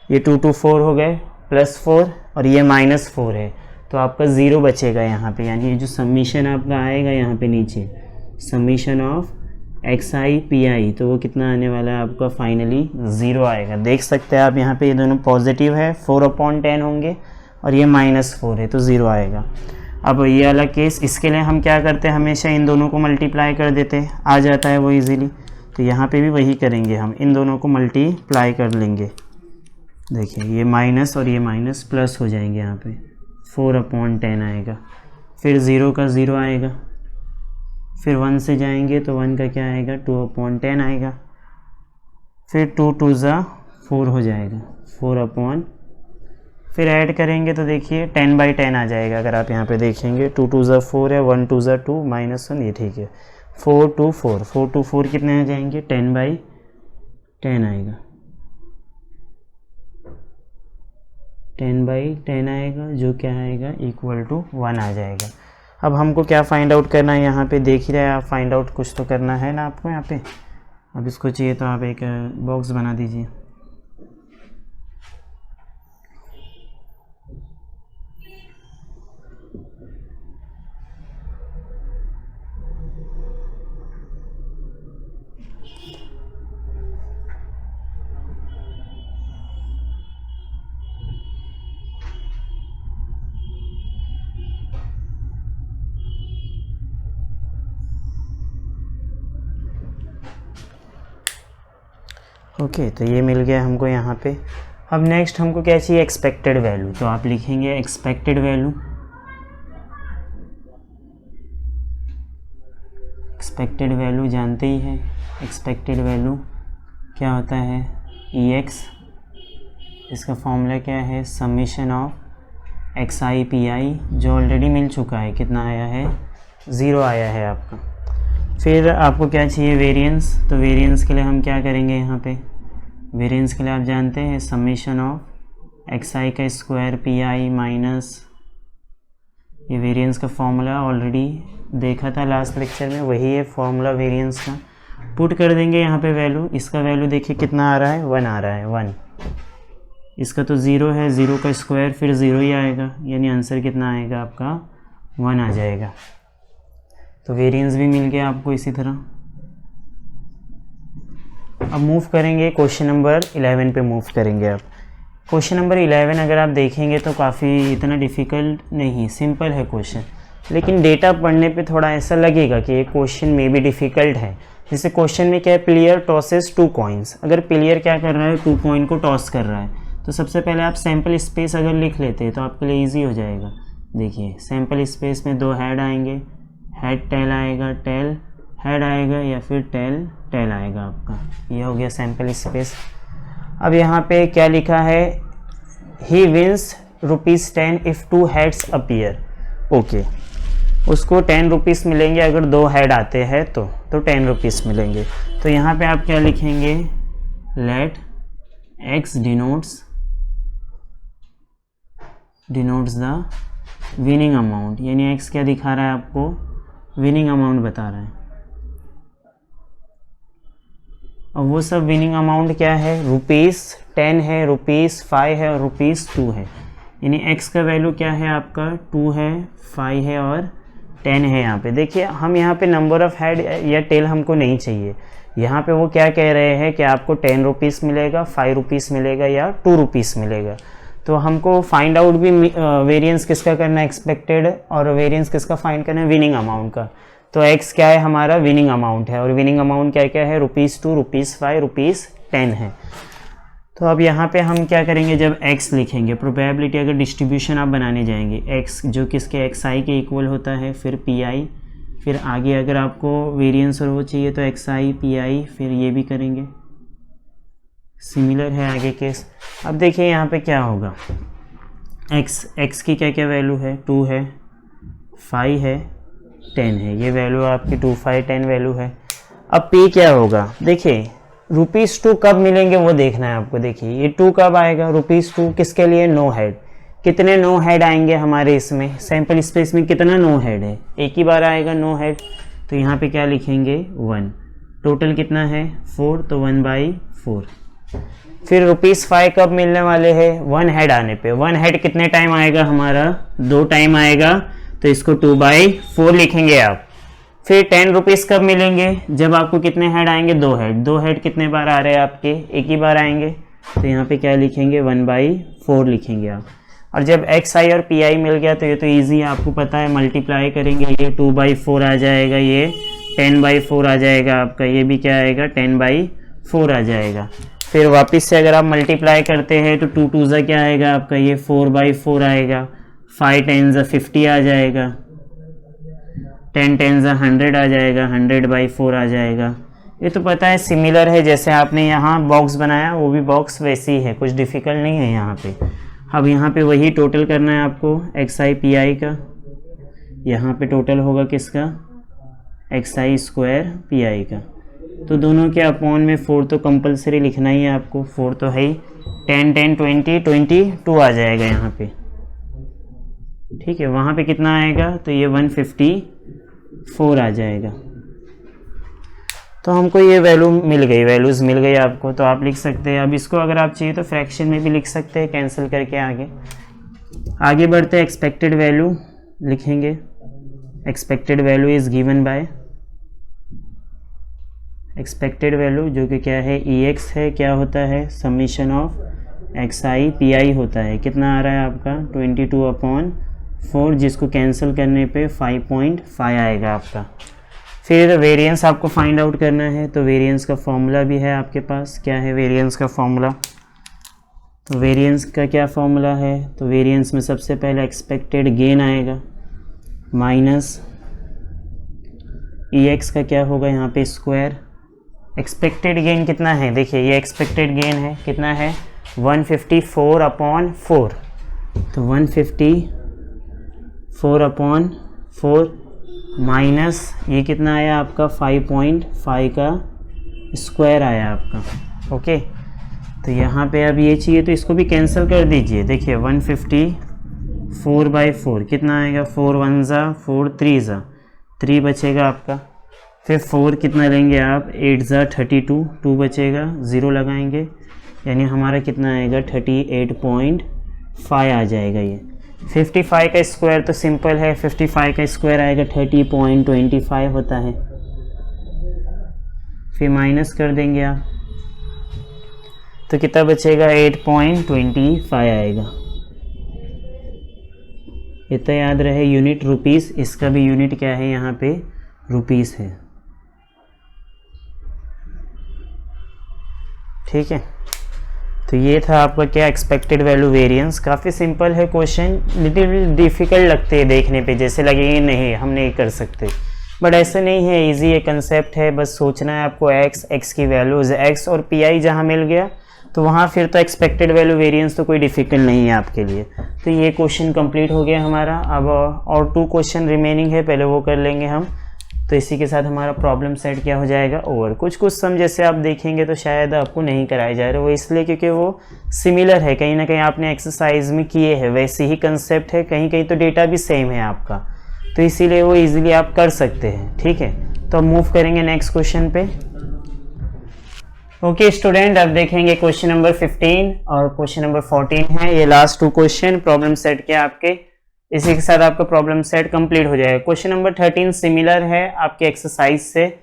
ये 2 2 4 हो गए, +4 और ये -4 है, तो आपका 0 बचेगा यहाँ पे। यानी ये जो समीशन आपका आएगा यहाँ पे नीचे, समीशन ऑफ xi pi, तो वो कितना आने वाला है आपका, फाइनली 0 आएगा। देख सकते हैं आप यहाँ पे ये दोनों पॉजिटिव है, 4 अपॉन 10 होंगे, और ये -4 है, तो 0 आएगा। अब ये वाला केस, इसके लिए हम क्या करते हैं, हमेशा इन दोनों को मल्टीप्लाई कर देते हैं, आ जाता है वो इजीली। तो यहाँ पे भी वही करेंगे, हम इन दोनों को मल्टीप्लाई कर लेंगे। देखिए ये माइनस और ये माइनस प्लस हो जाएंगे, यहाँ पे 4 अपॉन 10 आएगा, फिर 0 का 0 आएगा, फिर 1 से जाएंगे तो 1 का क्या आएगा, 2 अपॉन 10 आएगा, फिर 2 2 ज़ा 4 हो जाएगा, 4 अपॉन, फिर ऐड करेंगे तो देखिए 10/10 आ जाएगा। अगर आप यहाँ पे देखेंगे 2 2 ज़ा 4 है, 1 2 ज़ा 2, -1, ये ठीक है, 4 2 4, 4 2 4 कितने आ जाएंगे, 10/10 आएगा, 10/10 आएगा, जो क्या आएगा, इक्वल टू 1 आ जाएगा। अब हमको क्या फाइंड आउट करना है, यहाँ पे देख ही रहे हैं आप, फाइंड आउट कुछ तो करना है ना आपको यहाँ पे। अब इसको चाहिए तो आप एक बॉक्स बना दीजिए। ओके, तो ये मिल गया हमको यहाँ पे। अब नेक्स्ट हमको क्या चाहिए, एक्सपेक्टेड वैल्यू। तो आप लिखेंगे एक्सपेक्टेड वैल्यू। एक्सपेक्टेड वैल्यू जानते ही है, एक्सपेक्टेड वैल्यू क्या होता है, EX। इसका फॉर्मूला क्या है, समेशन ऑफ XI PI, जो ऑलरेडी मिल चुका है। कितना आया है, 0 आया है आपका। फिर आपको क्या चाहिए, वेरिएंस। तो वेरिएंस के लिए हम क्या करेंगे, यहाँ पे वेरिएंस के लिए आप जानते हैं समेशन ऑफ XI का स्क्वायर PI माइनस, ये वेरिएंस का फॉर्मूला ऑलरेडी देखा था लास्ट लेक्चर में, वही है फॉर्मूला वेरिएंस का। पुट कर देंगे यहाँ पे वैल्यू। इसका वैल्यू देखिए कितना आ रहा है, 1 आ रहा है, 1। इसका तो 0 है, 0 का स्क्वायर फिर 0 ही आएगा, यानी आंसर कितना आएगा आपका, 1 आ जाएगा। तो वेरिएंस भी मिल गया आपको इसी तरह। अब मूव करेंगे क्वेश्चन नंबर 11 पे मूव करेंगे। अब क्वेश्चन नंबर 11 अगर आप देखेंगे तो काफ़ी इतना डिफ़िकल्ट नहीं, सिंपल है क्वेश्चन, लेकिन डेटा पढ़ने पे थोड़ा ऐसा लगेगा कि ये क्वेश्चन में भी डिफ़िकल्ट है। जैसे क्वेश्चन में क्या है, प्लेयर टॉसेस 2 कॉइन्स। अगर प्लेयर क्या कर रहा है, 2 कॉइन को टॉस कर रहा है, तो सबसे पहले आप सैम्पल स्पेस अगर लिख लेते हैं तो आपके लिए ईजी हो जाएगा। देखिए सैम्पल स्पेस में 2 हेड आएंगे, हेड टेल आएगा, टेल हेड आएगा, या फिर टेल टेल आएगा आपका। ये हो गया सैम्पल स्पेस। अब यहाँ पे क्या लिखा है, he wins ₹10 if 2 heads appear. Okay, उसको 10 रुपीज़ मिलेंगे अगर 2 हेड आते हैं तो 10 रुपीज़ मिलेंगे। तो यहाँ पे आप क्या लिखेंगे, let x denotes the winning amount, यानी x क्या दिखा रहा है आपको, विनिंग अमाउंट बता रहा है। और वो सब विनिंग अमाउंट क्या है, ₹10 है, ₹5 है और ₹2 है। यानी x का वैल्यू क्या है आपका, 2 है, 5 है और 10 है। यहाँ पे देखिए हम यहाँ पे नंबर ऑफ हेड या टेल हमको नहीं चाहिए। यहाँ पे वो क्या कह रहे हैं कि आपको 10 रुपीज़ मिलेगा, 5 रुपीज़ मिलेगा या 2 रुपीज़ मिलेगा। तो हमको फाइंड आउट भी वेरिएंस किसका करना है, एक्सपेक्टेड, और वेरिएंस किसका फाइंड करना है, विनिंग अमाउंट का। तो x क्या है हमारा, विनिंग अमाउंट है, और विनिंग अमाउंट क्या क्या है, ₹2, ₹5, ₹10 है। तो अब यहाँ पे हम क्या करेंगे, जब x लिखेंगे, प्रोबेबिलिटी अगर डिस्ट्रीब्यूशन आप बनाने जाएंगे, x जो किसके XI के इक्वल होता है, फिर PI, फिर आगे अगर आपको वेरिएंस और वो चाहिए तो XI PI, फिर ये भी करेंगे, सिमिलर है आगे केस। अब देखिए यहाँ पे क्या होगा, x की क्या क्या वैल्यू है, 2 है, 5 है, 10 है। ये वैल्यू आपकी 2, 5, 10 वैल्यू है। अब p क्या होगा, देखिए ₹2 कब मिलेंगे वो देखना है आपको। देखिए ये 2 कब आएगा, ₹2 किसके लिए, नो हेड। कितने नो हेड आएंगे हमारे इसमें, सैंपल स्पेस में कितना नो हेड है, एक ही बार आएगा नो हेड। तो यहाँ पे क्या लिखेंगे, 1। टोटल कितना है, 4, तो 1/4। फिर ₹5 कब मिलने वाले हैं, 1 हेड आने पे। 1 हेड कितने टाइम आएगा हमारा, 2 टाइम आएगा, तो इसको 2/4 लिखेंगे आप। फिर 10 रुपीज़ कब मिलेंगे, जब आपको कितने हेड आएंगे, 2 हेड। 2 हेड कितने बार आ रहे हैं आपके, एक ही बार आएंगे। तो यहाँ पे क्या लिखेंगे, 1/4 लिखेंगे आप। और जब XI और PI मिल गया तो ये तो ईजी है, आपको पता है, मल्टीप्लाई करेंगे, ये 2/4 आ जाएगा, ये 10/4 आ जाएगा आपका, ये भी क्या आएगा, 10/4 आ जाएगा। फिर वापस से अगर आप मल्टीप्लाई करते हैं तो 2 2 क्या आएगा आपका, ये 4/4 आएगा, 5 10 50 आ जाएगा, 10 10 100 आ जाएगा, 100/4 आ जाएगा। ये तो पता है, सिमिलर है, जैसे आपने यहाँ बॉक्स बनाया वो भी बॉक्स वैसी ही है, कुछ डिफ़िकल्ट नहीं है यहाँ पे। अब यहाँ पे वही टोटल करना है आपको XI PI का। यहाँ पे टोटल होगा किसका, XI स्क्वायर PI का। तो दोनों के अपॉन में 4 तो कंपलसरी लिखना ही है आपको, 4 तो है ही। 10 10 20 22 आ जाएगा यहाँ पे, ठीक है। वहाँ पे कितना आएगा, तो ये 154 आ जाएगा। तो हमको ये वैल्यूज़ मिल गई आपको, तो आप लिख सकते हैं। अब इसको अगर आप चाहिए तो फ्रैक्शन में भी लिख सकते हैं कैंसिल करके। आगे बढ़ते हैं, एक्सपेक्टेड वैल्यू लिखेंगे। Expected value is given by expected value जो कि क्या है, EX है, क्या होता है, समीशन ऑफ XI PI होता है। कितना आ रहा है आपका 22/4, जिसको कैंसिल करने पे 5.5 आएगा आपका। फिर वेरिएंस आपको फाइंड आउट करना है, तो वेरिएंस का फॉर्मूला भी है आपके पास। क्या है वेरिएंस का फॉर्मूला? तो वेरिएंस का क्या फॉर्मूला है? तो वेरिएंस में सबसे पहले एक्सपेक्टेड गेन आएगा माइनस EX का क्या होगा यहाँ पे स्क्वायर। एक्सपेक्टेड गेन कितना है, देखिए ये एक्सपेक्टेड गेन है, कितना है 154/4। तो 154/4 माइनस ये कितना आया आपका 5.5 का स्क्वायर आया आपका। ओके, तो यहाँ पे अब ये चाहिए तो इसको भी कैंसिल कर दीजिए। देखिए 154/4 कितना आएगा, 4 1 ज़ा 4 3 ज़ा 3 बचेगा आपका। फिर 4 कितना लेंगे आप, 8 ज़ा 32 2 बचेगा, 0 लगाएंगे, यानी हमारा कितना आएगा 38.5 आ जाएगा। ये 55 का स्क्वायर तो सिंपल है, 55 का स्क्वायर आएगा 30.25 होता है। फिर माइनस कर देंगे आप, तो कितना बचेगा 8.25 आएगा। इतना याद रहे, यूनिट रुपीस, इसका भी यूनिट क्या है यहाँ पे रुपीस है। ठीक है, तो ये था आपका क्या एक्सपेक्टेड वैल्यू वेरिएंस। काफ़ी सिंपल है क्वेश्चन, लिटिल डिफ़िकल्ट लगते हैं देखने पे, जैसे लगेंगे नहीं हम नहीं कर सकते, बट ऐसे नहीं है, इजी ये कंसेप्ट है। बस सोचना है आपको एक्स की वैल्यूज एक्स और PI जहाँ मिल गया तो वहाँ फिर तो एक्सपेक्टेड वैल्यू वेरिएंस तो कोई डिफ़िकल्ट नहीं है आपके लिए। तो ये क्वेश्चन कंप्लीट हो गया हमारा। अब और 2 क्वेश्चन रिमेनिंग है, पहले वो कर लेंगे हम। तो इसी के साथ हमारा प्रॉब्लम सेट क्या हो जाएगा ओवर। कुछ सम जैसे आप देखेंगे तो शायद आपको नहीं कराए जा रहे, वो इसलिए क्योंकि वो सिमिलर है, कहीं ना कहीं आपने एक्सरसाइज में किए हैं, वैसे ही कंसेप्ट है, कहीं कहीं तो डेटा भी सेम है आपका, तो इसीलिए वो इजीली आप कर सकते हैं। ठीक है, तो अब मूव करेंगे नेक्स्ट क्वेश्चन पे। ओके स्टूडेंट, अब देखेंगे क्वेश्चन नंबर 15 और क्वेश्चन नंबर 14 है। ये लास्ट 2 क्वेश्चन प्रॉब्लम सेट के आपके, इसी के साथ आपका प्रॉब्लम सेट कंप्लीट हो जाएगा। क्वेश्चन नंबर 13 सिमिलर है आपके एक्सरसाइज से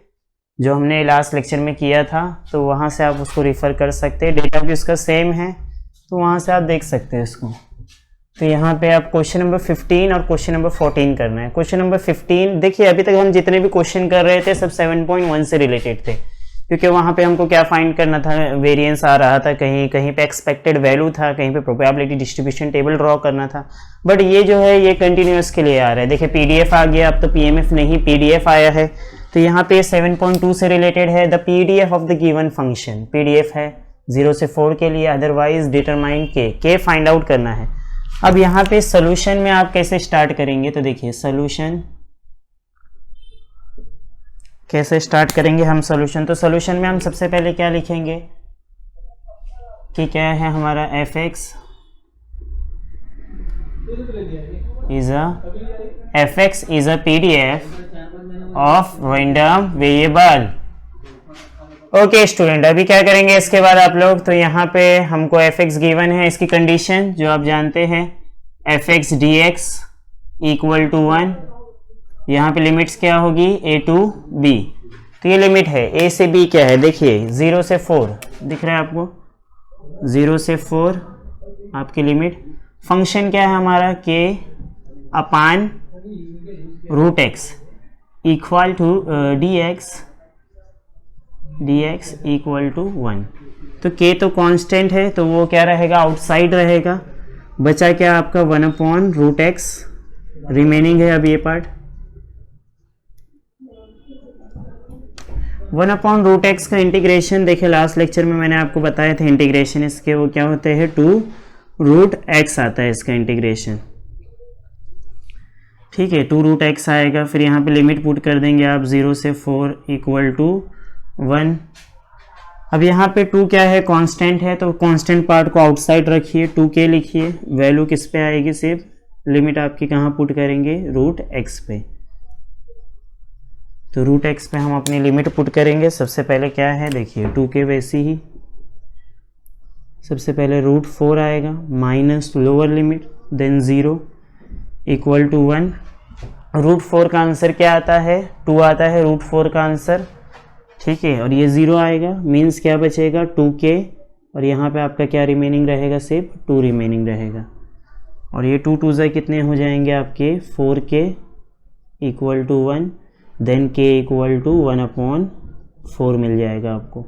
जो हमने लास्ट लेक्चर में किया था, तो वहाँ से आप उसको रिफ़र कर सकते हैं, डेटा भी उसका सेम है, तो वहाँ से आप देख सकते हैं इसको। तो यहाँ पे आप क्वेश्चन नंबर 15 और क्वेश्चन नंबर 14 करना है। क्वेश्चन नंबर 15 देखिए, अभी तक हम जितने भी क्वेश्चन कर रहे थे सब 7.1 से रिलेटेड थे, क्योंकि वहाँ पे हमको क्या फाइंड करना था, वेरिएंस आ रहा था, कहीं कहीं पे एक्सपेक्टेड वैल्यू था, कहीं पे प्रोबेबिलिटी डिस्ट्रीब्यूशन टेबल ड्रॉ करना था। बट ये जो है ये कंटिन्यूअस के लिए आ रहा है। देखिए PDF आ गया, अब तो PMF नहीं PDF आया है। तो यहाँ पे 7.2 से रिलेटेड है, the PDF of the given function, PDF है 0 से 4 के लिए, अदरवाइज डिटरमाइन के फाइंड आउट करना है। अब यहाँ पे सोल्यूशन में आप कैसे स्टार्ट करेंगे, तो देखिए सोल्यूशन कैसे स्टार्ट करेंगे हम सोल्यूशन। तो सोल्यूशन में हम सबसे पहले क्या लिखेंगे कि क्या है हमारा fx is a PDF of random variable. Okay student, अभी क्या करेंगे इसके बाद आप लोग, तो यहाँ पे हमको fx गिवन है, इसकी कंडीशन जो आप जानते हैं fx dx इक्वल टू 1, यहाँ पे लिमिट्स क्या होगी a to b। तो ये लिमिट है a से b क्या है, देखिए 0 से 4 दिख रहा है आपको, 0 से 4 आपकी लिमिट। फंक्शन क्या है हमारा k अपान root X equal to dx equal to 1। तो k तो कांस्टेंट है, तो वो क्या रहेगा, आउटसाइड रहेगा। बचा क्या आपका 1/√x, रिमेनिंग है अब ये पार्ट। 1/√x का इंटीग्रेशन देखिए लास्ट लेक्चर में मैंने आपको बताया था, इंटीग्रेशन इसके वो क्या होते हैं 2√x आता है इसका इंटीग्रेशन। ठीक है, 2√x आएगा, फिर यहाँ पे लिमिट पुट कर देंगे आप 0 से 4 इक्वल टू 1। अब यहाँ पे 2 क्या है, कांस्टेंट है, तो कांस्टेंट पार्ट को आउटसाइड रखिए, 2k लिखिए। वैल्यू किस पे आएगी, सिर्फ लिमिट आपकी कहाँ पुट करेंगे, √x पे। तो रूट एक्स पे हम अपनी लिमिट पुट करेंगे। सबसे पहले क्या है देखिए 2k वैसी ही, सबसे पहले √4 आएगा minus lower limit then 0 equal to 1। √4 का आंसर क्या आता है 2 आता है √4 का आंसर, ठीक है। और ये 0 आएगा मीन्स क्या बचेगा 2k, और यहाँ पे आपका क्या रिमेनिंग रहेगा सिर्फ 2 रिमेनिंग रहेगा। और ये 2 2 से कितने हो जाएंगे आपके 4k equal to 1 then k equal to 1/4 मिल जाएगा आपको,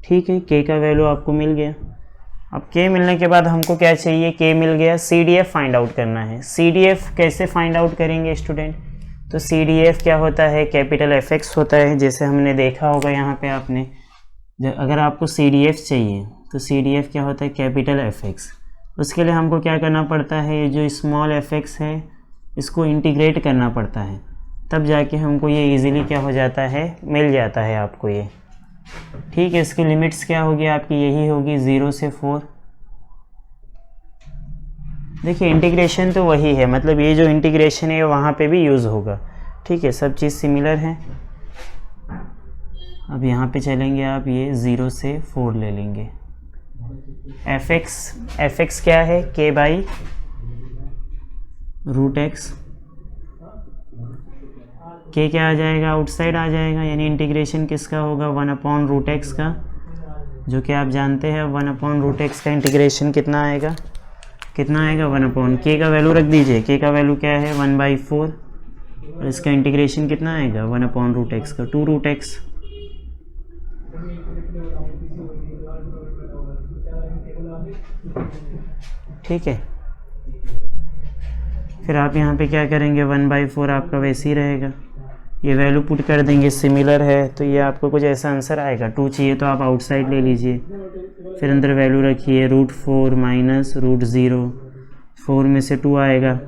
ठीक है। k का वैल्यू आपको मिल गया। अब k मिलने के बाद हमको क्या चाहिए, k मिल गया, CDF फाइंड आउट करना है। CDF कैसे फाइंड आउट करेंगे स्टूडेंट, तो CDF क्या होता है कैपिटल FX होता है, जैसे हमने देखा होगा यहाँ पे आपने। अगर आपको CDF चाहिए तो CDF क्या होता है कैपिटल FX। उसके लिए हमको क्या करना पड़ता है, ये जो स्मॉल fx है इसको इंटीग्रेट करना पड़ता है, तब जाके हमको ये इजीली क्या हो जाता है मिल जाता है आपको ये, ठीक है। इसकी लिमिट्स क्या होगी आपकी, यही होगी 0 से 4। देखिए इंटीग्रेशन तो वही है, मतलब ये जो इंटीग्रेशन है वहाँ पे भी यूज़ होगा, ठीक है, सब चीज़ सिमिलर है। अब यहाँ पे चलेंगे आप, ये 0 से 4 ले लेंगे। fx क्या है k/√x, k क्या आ जाएगा आउटसाइड आ जाएगा, यानी इंटीग्रेशन किसका होगा 1/√x का, जो कि आप जानते हैं 1/√x का इंटीग्रेशन कितना आएगा 1 k का वैल्यू रख दीजिए, k का वैल्यू क्या है 1/4, और इसका इंटीग्रेशन कितना आएगा 1/√x का 2√x, ठीक है। फिर आप यहाँ पे क्या करेंगे 1/4 आपका वैसे ही रहेगा, ये वैल्यू पुट कर देंगे, सिमिलर है तो ये आपको कुछ ऐसा आंसर आएगा। 2 चाहिए तो आप आउटसाइड ले लीजिए, फिर अंदर वैल्यू रखिए √4 माइनस √0, 4 में से 2 आएगा,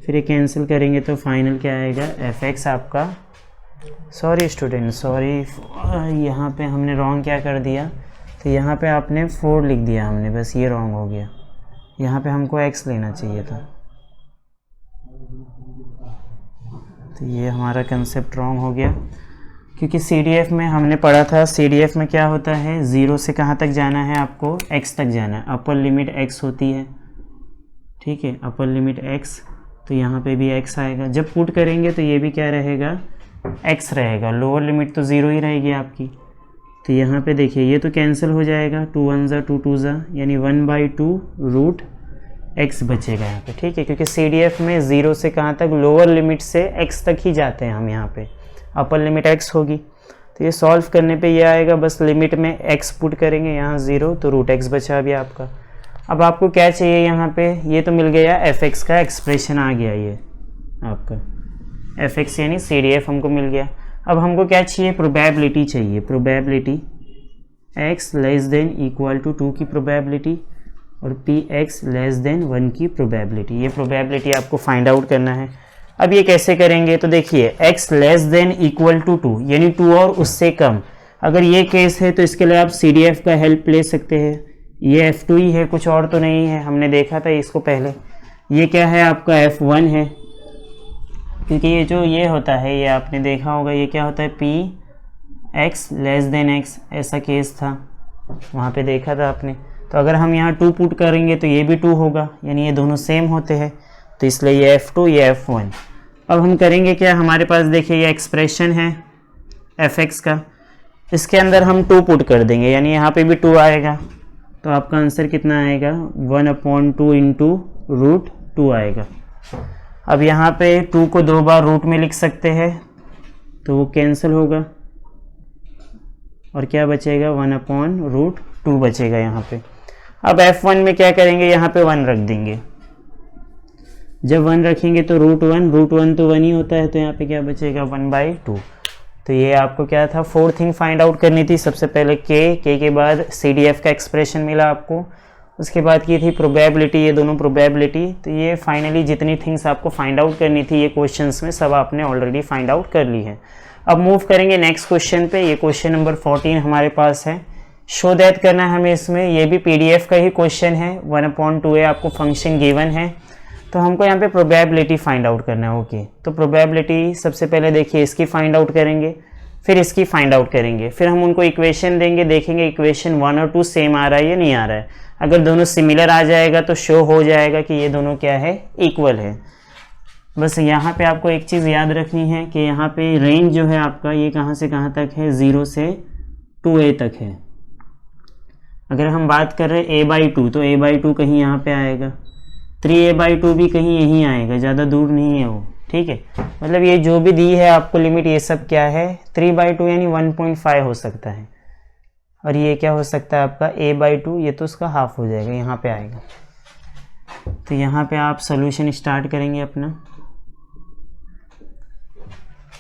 फिर ये कैंसिल करेंगे तो फाइनल क्या आएगा fx आपका, सॉरी स्टूडेंट सॉरी, यहाँ पे हमने रॉन्ग क्या कर दिया, तो यहाँ पे आपने 4 लिख दिया हमने, बस ये रॉन्ग हो गया, यहाँ पे हमको x लेना चाहिए था, तो ये हमारा कंसेप्ट रॉन्ग हो गया। क्योंकि CDF में हमने पढ़ा था, CDF में क्या होता है 0 से कहाँ तक जाना है आपको x तक जाना है, अपर लिमिट x होती है, ठीक है, अपर लिमिट x, तो यहाँ पे भी x आएगा। जब पुट करेंगे तो ये भी क्या रहेगा x रहेगा, लोअर लिमिट तो 0 ही रहेगी आपकी, तो यहाँ पे देखिए ये तो कैंसिल हो जाएगा, 2 1 ज़ा 2 2 ज़ा, यानी 1/2√x बचेगा यहाँ पे, ठीक है। क्योंकि CDF में 0 से कहाँ तक, लोअर लिमिट से x तक ही जाते हैं हम, यहाँ पे अपर लिमिट x होगी, तो ये सॉल्व करने पे ये आएगा, बस लिमिट में x पुट करेंगे, यहाँ 0 तो √x बचा भी आपका। अब आपको क्या चाहिए यहाँ पे, ये तो मिल गया fx का एक्सप्रेशन आ गया, ये आपका fx यानी CDF हमको मिल गया। अब हमको क्या चाहिए, प्रोबेबिलिटी चाहिए, probability x less than equal to 2 की प्रोबेबिलिटी और px लेस देन 1 की प्रोबेबिलिटी, ये प्रोबेबिलिटी आपको फाइंड आउट करना है। अब ये कैसे करेंगे, तो देखिए x less than equal to 2 यानी 2 और उससे कम, अगर ये केस है तो इसके लिए आप CDF का हेल्प ले सकते हैं, ये F2 ही है, कुछ और तो नहीं है, हमने देखा था इसको पहले। ये क्या है आपका F1 है, क्योंकि ये जो ये होता है ये आपने देखा होगा, ये क्या होता है px लेस देन x, ऐसा केस था वहाँ पे देखा था आपने। तो अगर हम यहाँ 2 पुट करेंगे तो ये भी 2 होगा, यानी ये दोनों सेम होते हैं, तो इसलिए ये F2 ये F1। अब हम करेंगे क्या, हमारे पास देखिए ये एक्सप्रेशन है fx का, इसके अंदर हम 2 पुट कर देंगे, यानी यहाँ पे भी 2 आएगा, तो आपका आंसर कितना आएगा 1/2 इंटू √2 आएगा। अब यहाँ पे 2 को 2 बार रूट में लिख सकते हैं, तो वो कैंसिल होगा और क्या बचेगा 1/√2 बचेगा यहाँ पे। अब F1 में क्या करेंगे, यहाँ पे 1 रख देंगे, जब 1 रखेंगे तो √1 तो 1 ही होता है, तो यहाँ पे क्या बचेगा 1/2। तो ये आपको क्या था, 4 थिंग फाइंड आउट करनी थी। सबसे पहले k के बाद CDF का एक्सप्रेशन मिला आपको, उसके बाद की थी प्रोबेबिलिटी, ये दोनों प्रोबेबिलिटी। तो ये फाइनली जितनी थिंग्स आपको फाइंड आउट करनी थी ये क्वेश्चंस में सब आपने ऑलरेडी फाइंड आउट कर ली है। अब मूव करेंगे नेक्स्ट क्वेश्चन पे, ये क्वेश्चन नंबर 14 हमारे पास है। शो दैट करना है हमें इसमें, ये भी PDF का ही क्वेश्चन है, 1/2 आपको फंक्शन गिवन है। तो हमको यहाँ पे प्रोबेबिलिटी फाइंड आउट करना है। ओके, तो प्रोबेबिलिटी सबसे पहले देखिए इसकी फाइंड आउट करेंगे, फिर इसकी फाइंड आउट करेंगे, फिर हम उनको इक्वेशन देंगे, देखेंगे इक्वेशन 1 और 2 सेम आ रहा है या नहीं आ रहा है। अगर दोनों सिमिलर आ जाएगा तो शो हो जाएगा कि ये दोनों क्या है, इक्वल है। बस यहाँ पे आपको एक चीज़ याद रखनी है कि यहाँ पे रेंज जो है आपका ये कहाँ से कहाँ तक है, 0 से 2a तक है। अगर हम बात कर रहे हैं a/2 तो a/2 कहीं यहाँ पे आएगा, 3a/2 भी कहीं यहीं आएगा, ज़्यादा दूर नहीं है वो। ठीक है, मतलब ये जो भी दी है आपको लिमिट, ये सब क्या है, 3/2 यानी 1.5 हो सकता है, और ये क्या हो सकता है आपका a/2, ये तो उसका हाफ हो जाएगा, यहाँ पे आएगा। तो यहाँ पे आप सोल्यूशन स्टार्ट करेंगे अपना।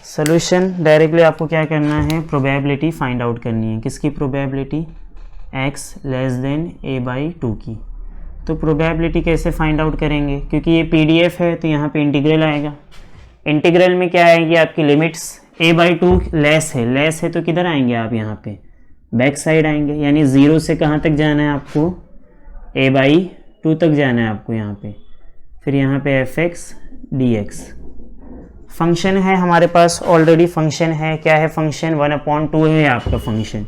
सोल्यूशन डायरेक्टली आपको क्या करना है, प्रोबेबिलिटी फाइंड आउट करनी है। किसकी probability, x less then a/2 की। तो प्रोबेबिलिटी कैसे फाइंड आउट करेंगे, क्योंकि ये PDF है तो यहाँ पे इंटीग्रल आएगा। इंटीग्रल में क्या आएगी आपकी लिमिट्स, a/2 लेस है तो किधर आएंगे आप, यहाँ पे बैक साइड आएंगे, यानी 0 से कहाँ तक जाना है आपको, a/2 तक जाना है आपको यहाँ पे। फिर यहाँ पे fx dx फंक्शन है हमारे पास, ऑलरेडी फंक्शन है। क्या है फंक्शन, 1/2 है आपका फंक्शन।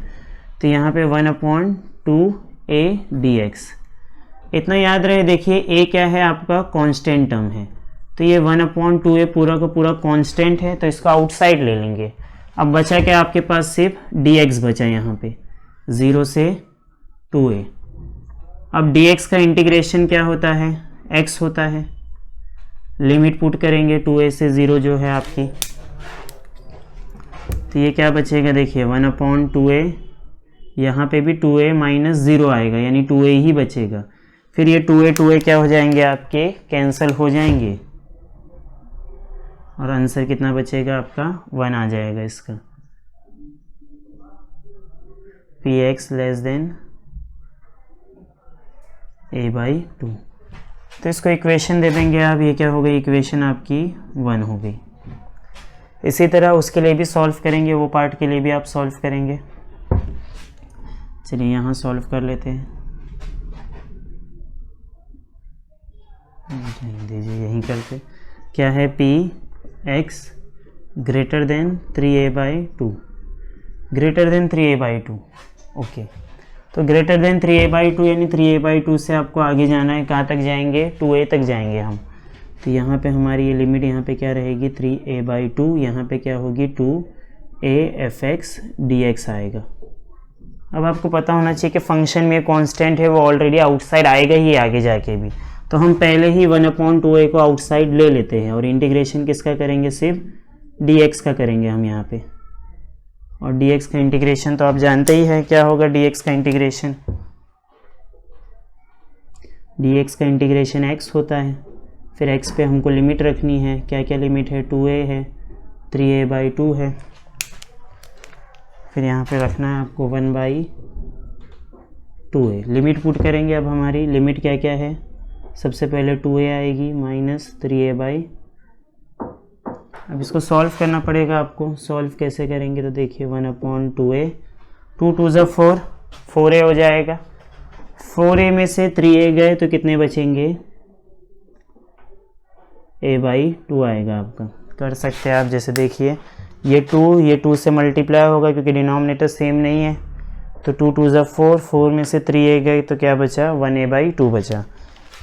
तो यहाँ पे 1/2a dx, इतना याद रहे। देखिए a क्या है आपका, कांस्टेंट टर्म है, तो ये 1/2a पूरा का पूरा कांस्टेंट है, तो इसको आउटसाइड ले लेंगे। अब बचा क्या आपके पास, सिर्फ dx बचा यहाँ पे, 0 से 2a। अब dx का इंटीग्रेशन क्या होता है, x होता है। लिमिट पुट करेंगे 2a से 0 जो है आपकी, तो ये क्या बचेगा, देखिए 1/2a, यहाँ पे भी 2a माइनस 0 आएगा, यानी 2a ही बचेगा। फिर ये 2a क्या हो जाएंगे आपके, कैंसिल हो जाएंगे, और आंसर कितना बचेगा आपका, 1 आ जाएगा इसका। px लेस देन a/2, तो इसको इक्वेशन दे देंगे आप। ये क्या हो गई, इक्वेशन आपकी 1 हो गई। इसी तरह उसके लिए भी सॉल्व करेंगे, वो पार्ट के लिए भी आप सॉल्व करेंगे। चलिए यहाँ सॉल्व कर लेते हैं, दीजिए यहीं करते। क्या है, px greater then 3a/2, greater than 3a/2। Okay, तो ग्रेटर देन 3a/2 यानी 3a/2 से आपको आगे जाना है, कहाँ तक जाएंगे, 2a तक जाएंगे हम। तो यहाँ पे हमारी ये लिमिट यहाँ पे क्या रहेगी, 3a/2, यहाँ पे क्या होगी, 2a fx dx आएगा। अब आपको पता होना चाहिए कि फंक्शन में कांस्टेंट है, वो ऑलरेडी आउटसाइड आएगा ही आगे जाके भी, तो हम पहले ही 1/2a को आउटसाइड ले लेते हैं, और इंटीग्रेशन किसका करेंगे, सिर्फ dx का करेंगे हम यहाँ पे। और dx का इंटीग्रेशन तो आप जानते ही है क्या होगा, dx का इंटीग्रेशन, dx का इंटीग्रेशन x होता है। फिर x पे हमको लिमिट रखनी है, क्या क्या लिमिट है, 2a है, 3a/2 है। फिर यहाँ पे रखना है आपको 1/2a, लिमिट पुट करेंगे। अब हमारी लिमिट क्या क्या है, सबसे पहले 2a आएगी माइनस 3a/, अब इसको सॉल्व करना पड़ेगा आपको। सॉल्व कैसे करेंगे, तो देखिए 1/2a, 2 2 ज़ा 4, 4a हो जाएगा। 4a में से 3a गए तो कितने बचेंगे, a/2 आएगा आपका। कर सकते हैं आप, जैसे देखिए ये 2 से मल्टीप्लाई होगा क्योंकि डिनोमिनेटर सेम नहीं है, तो 2 2 ज़ा 4, 4 में से 3a गए तो क्या बचा, 1a/2 बचा।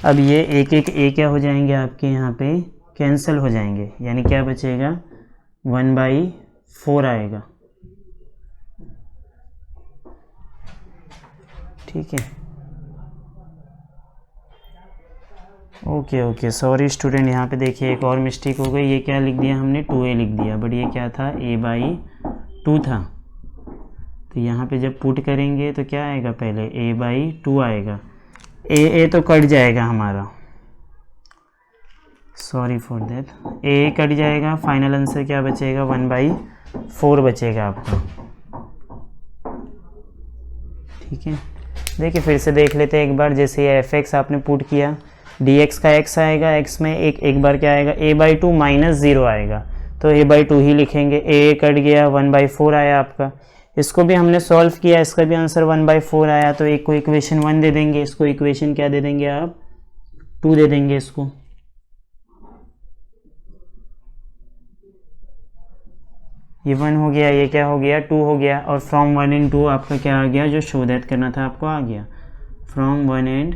अब ये एक एक a क्या हो जाएंगे आपके यहाँ पे, कैंसिल हो जाएंगे, यानी क्या बचेगा, 1/4 आएगा। ठीक है, ओके, सॉरी स्टूडेंट, यहाँ पे देखिए एक और मिस्टेक हो गई। ये क्या लिख दिया हमने, 2a लिख दिया, बट ये क्या था, a/2 था। तो यहाँ पे जब पुट करेंगे तो क्या आएगा, पहले a/2 आएगा, a तो कट जाएगा हमारा, sorry for that, a cut जाएगा। फाइनल आंसर क्या बचेगा, 1/4 बचेगा आपका। ठीक है, देखिए फिर से देख लेते हैं एक बार। जैसे ये fx आपने पुट किया, dx का x आएगा, x में एक बार क्या आएगा, a/2 माइनस 0 आएगा, तो a/2 ही लिखेंगे। a कट गया, 1/4 आया आपका। इसको भी हमने सॉल्व किया, इसका भी आंसर 1/4 आया, तो एक को इक्वेशन 1 दे देंगे, इसको इक्वेशन क्या दे देंगे आप, 2 दे देंगे इसको। ये 1 हो गया, ये क्या हो गया 2 हो गया, और फ्रॉम 1 एंड 2 आपका क्या आ गया, जो शो दैट करना था आपको आ गया, from 1 and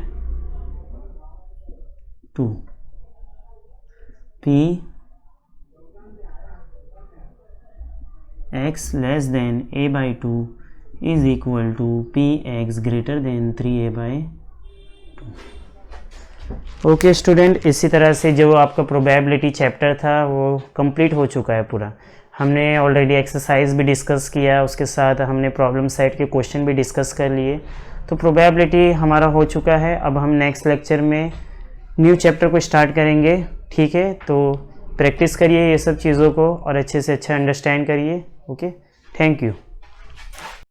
2 P x less than a by 2 is equal to P x greater than 3a by 2। Okay student, इसी तरह से जो आपका प्रोबेबिलिटी चैप्टर था वो कंप्लीट हो चुका है पूरा। हमने ऑलरेडी एक्सरसाइज भी डिस्कस किया, उसके साथ हमने प्रॉब्लम सेट के क्वेश्चन भी डिस्कस कर लिए, तो प्रोबेबिलिटी हमारा हो चुका है। अब हम नेक्स्ट लेक्चर में न्यू चैप्टर को स्टार्ट करेंगे, ठीक है। तो प्रैक्टिस करिए ये सब चीज़ों को और अच्छे से अच्छा अंडरस्टैंड करिए। Okay, thank you.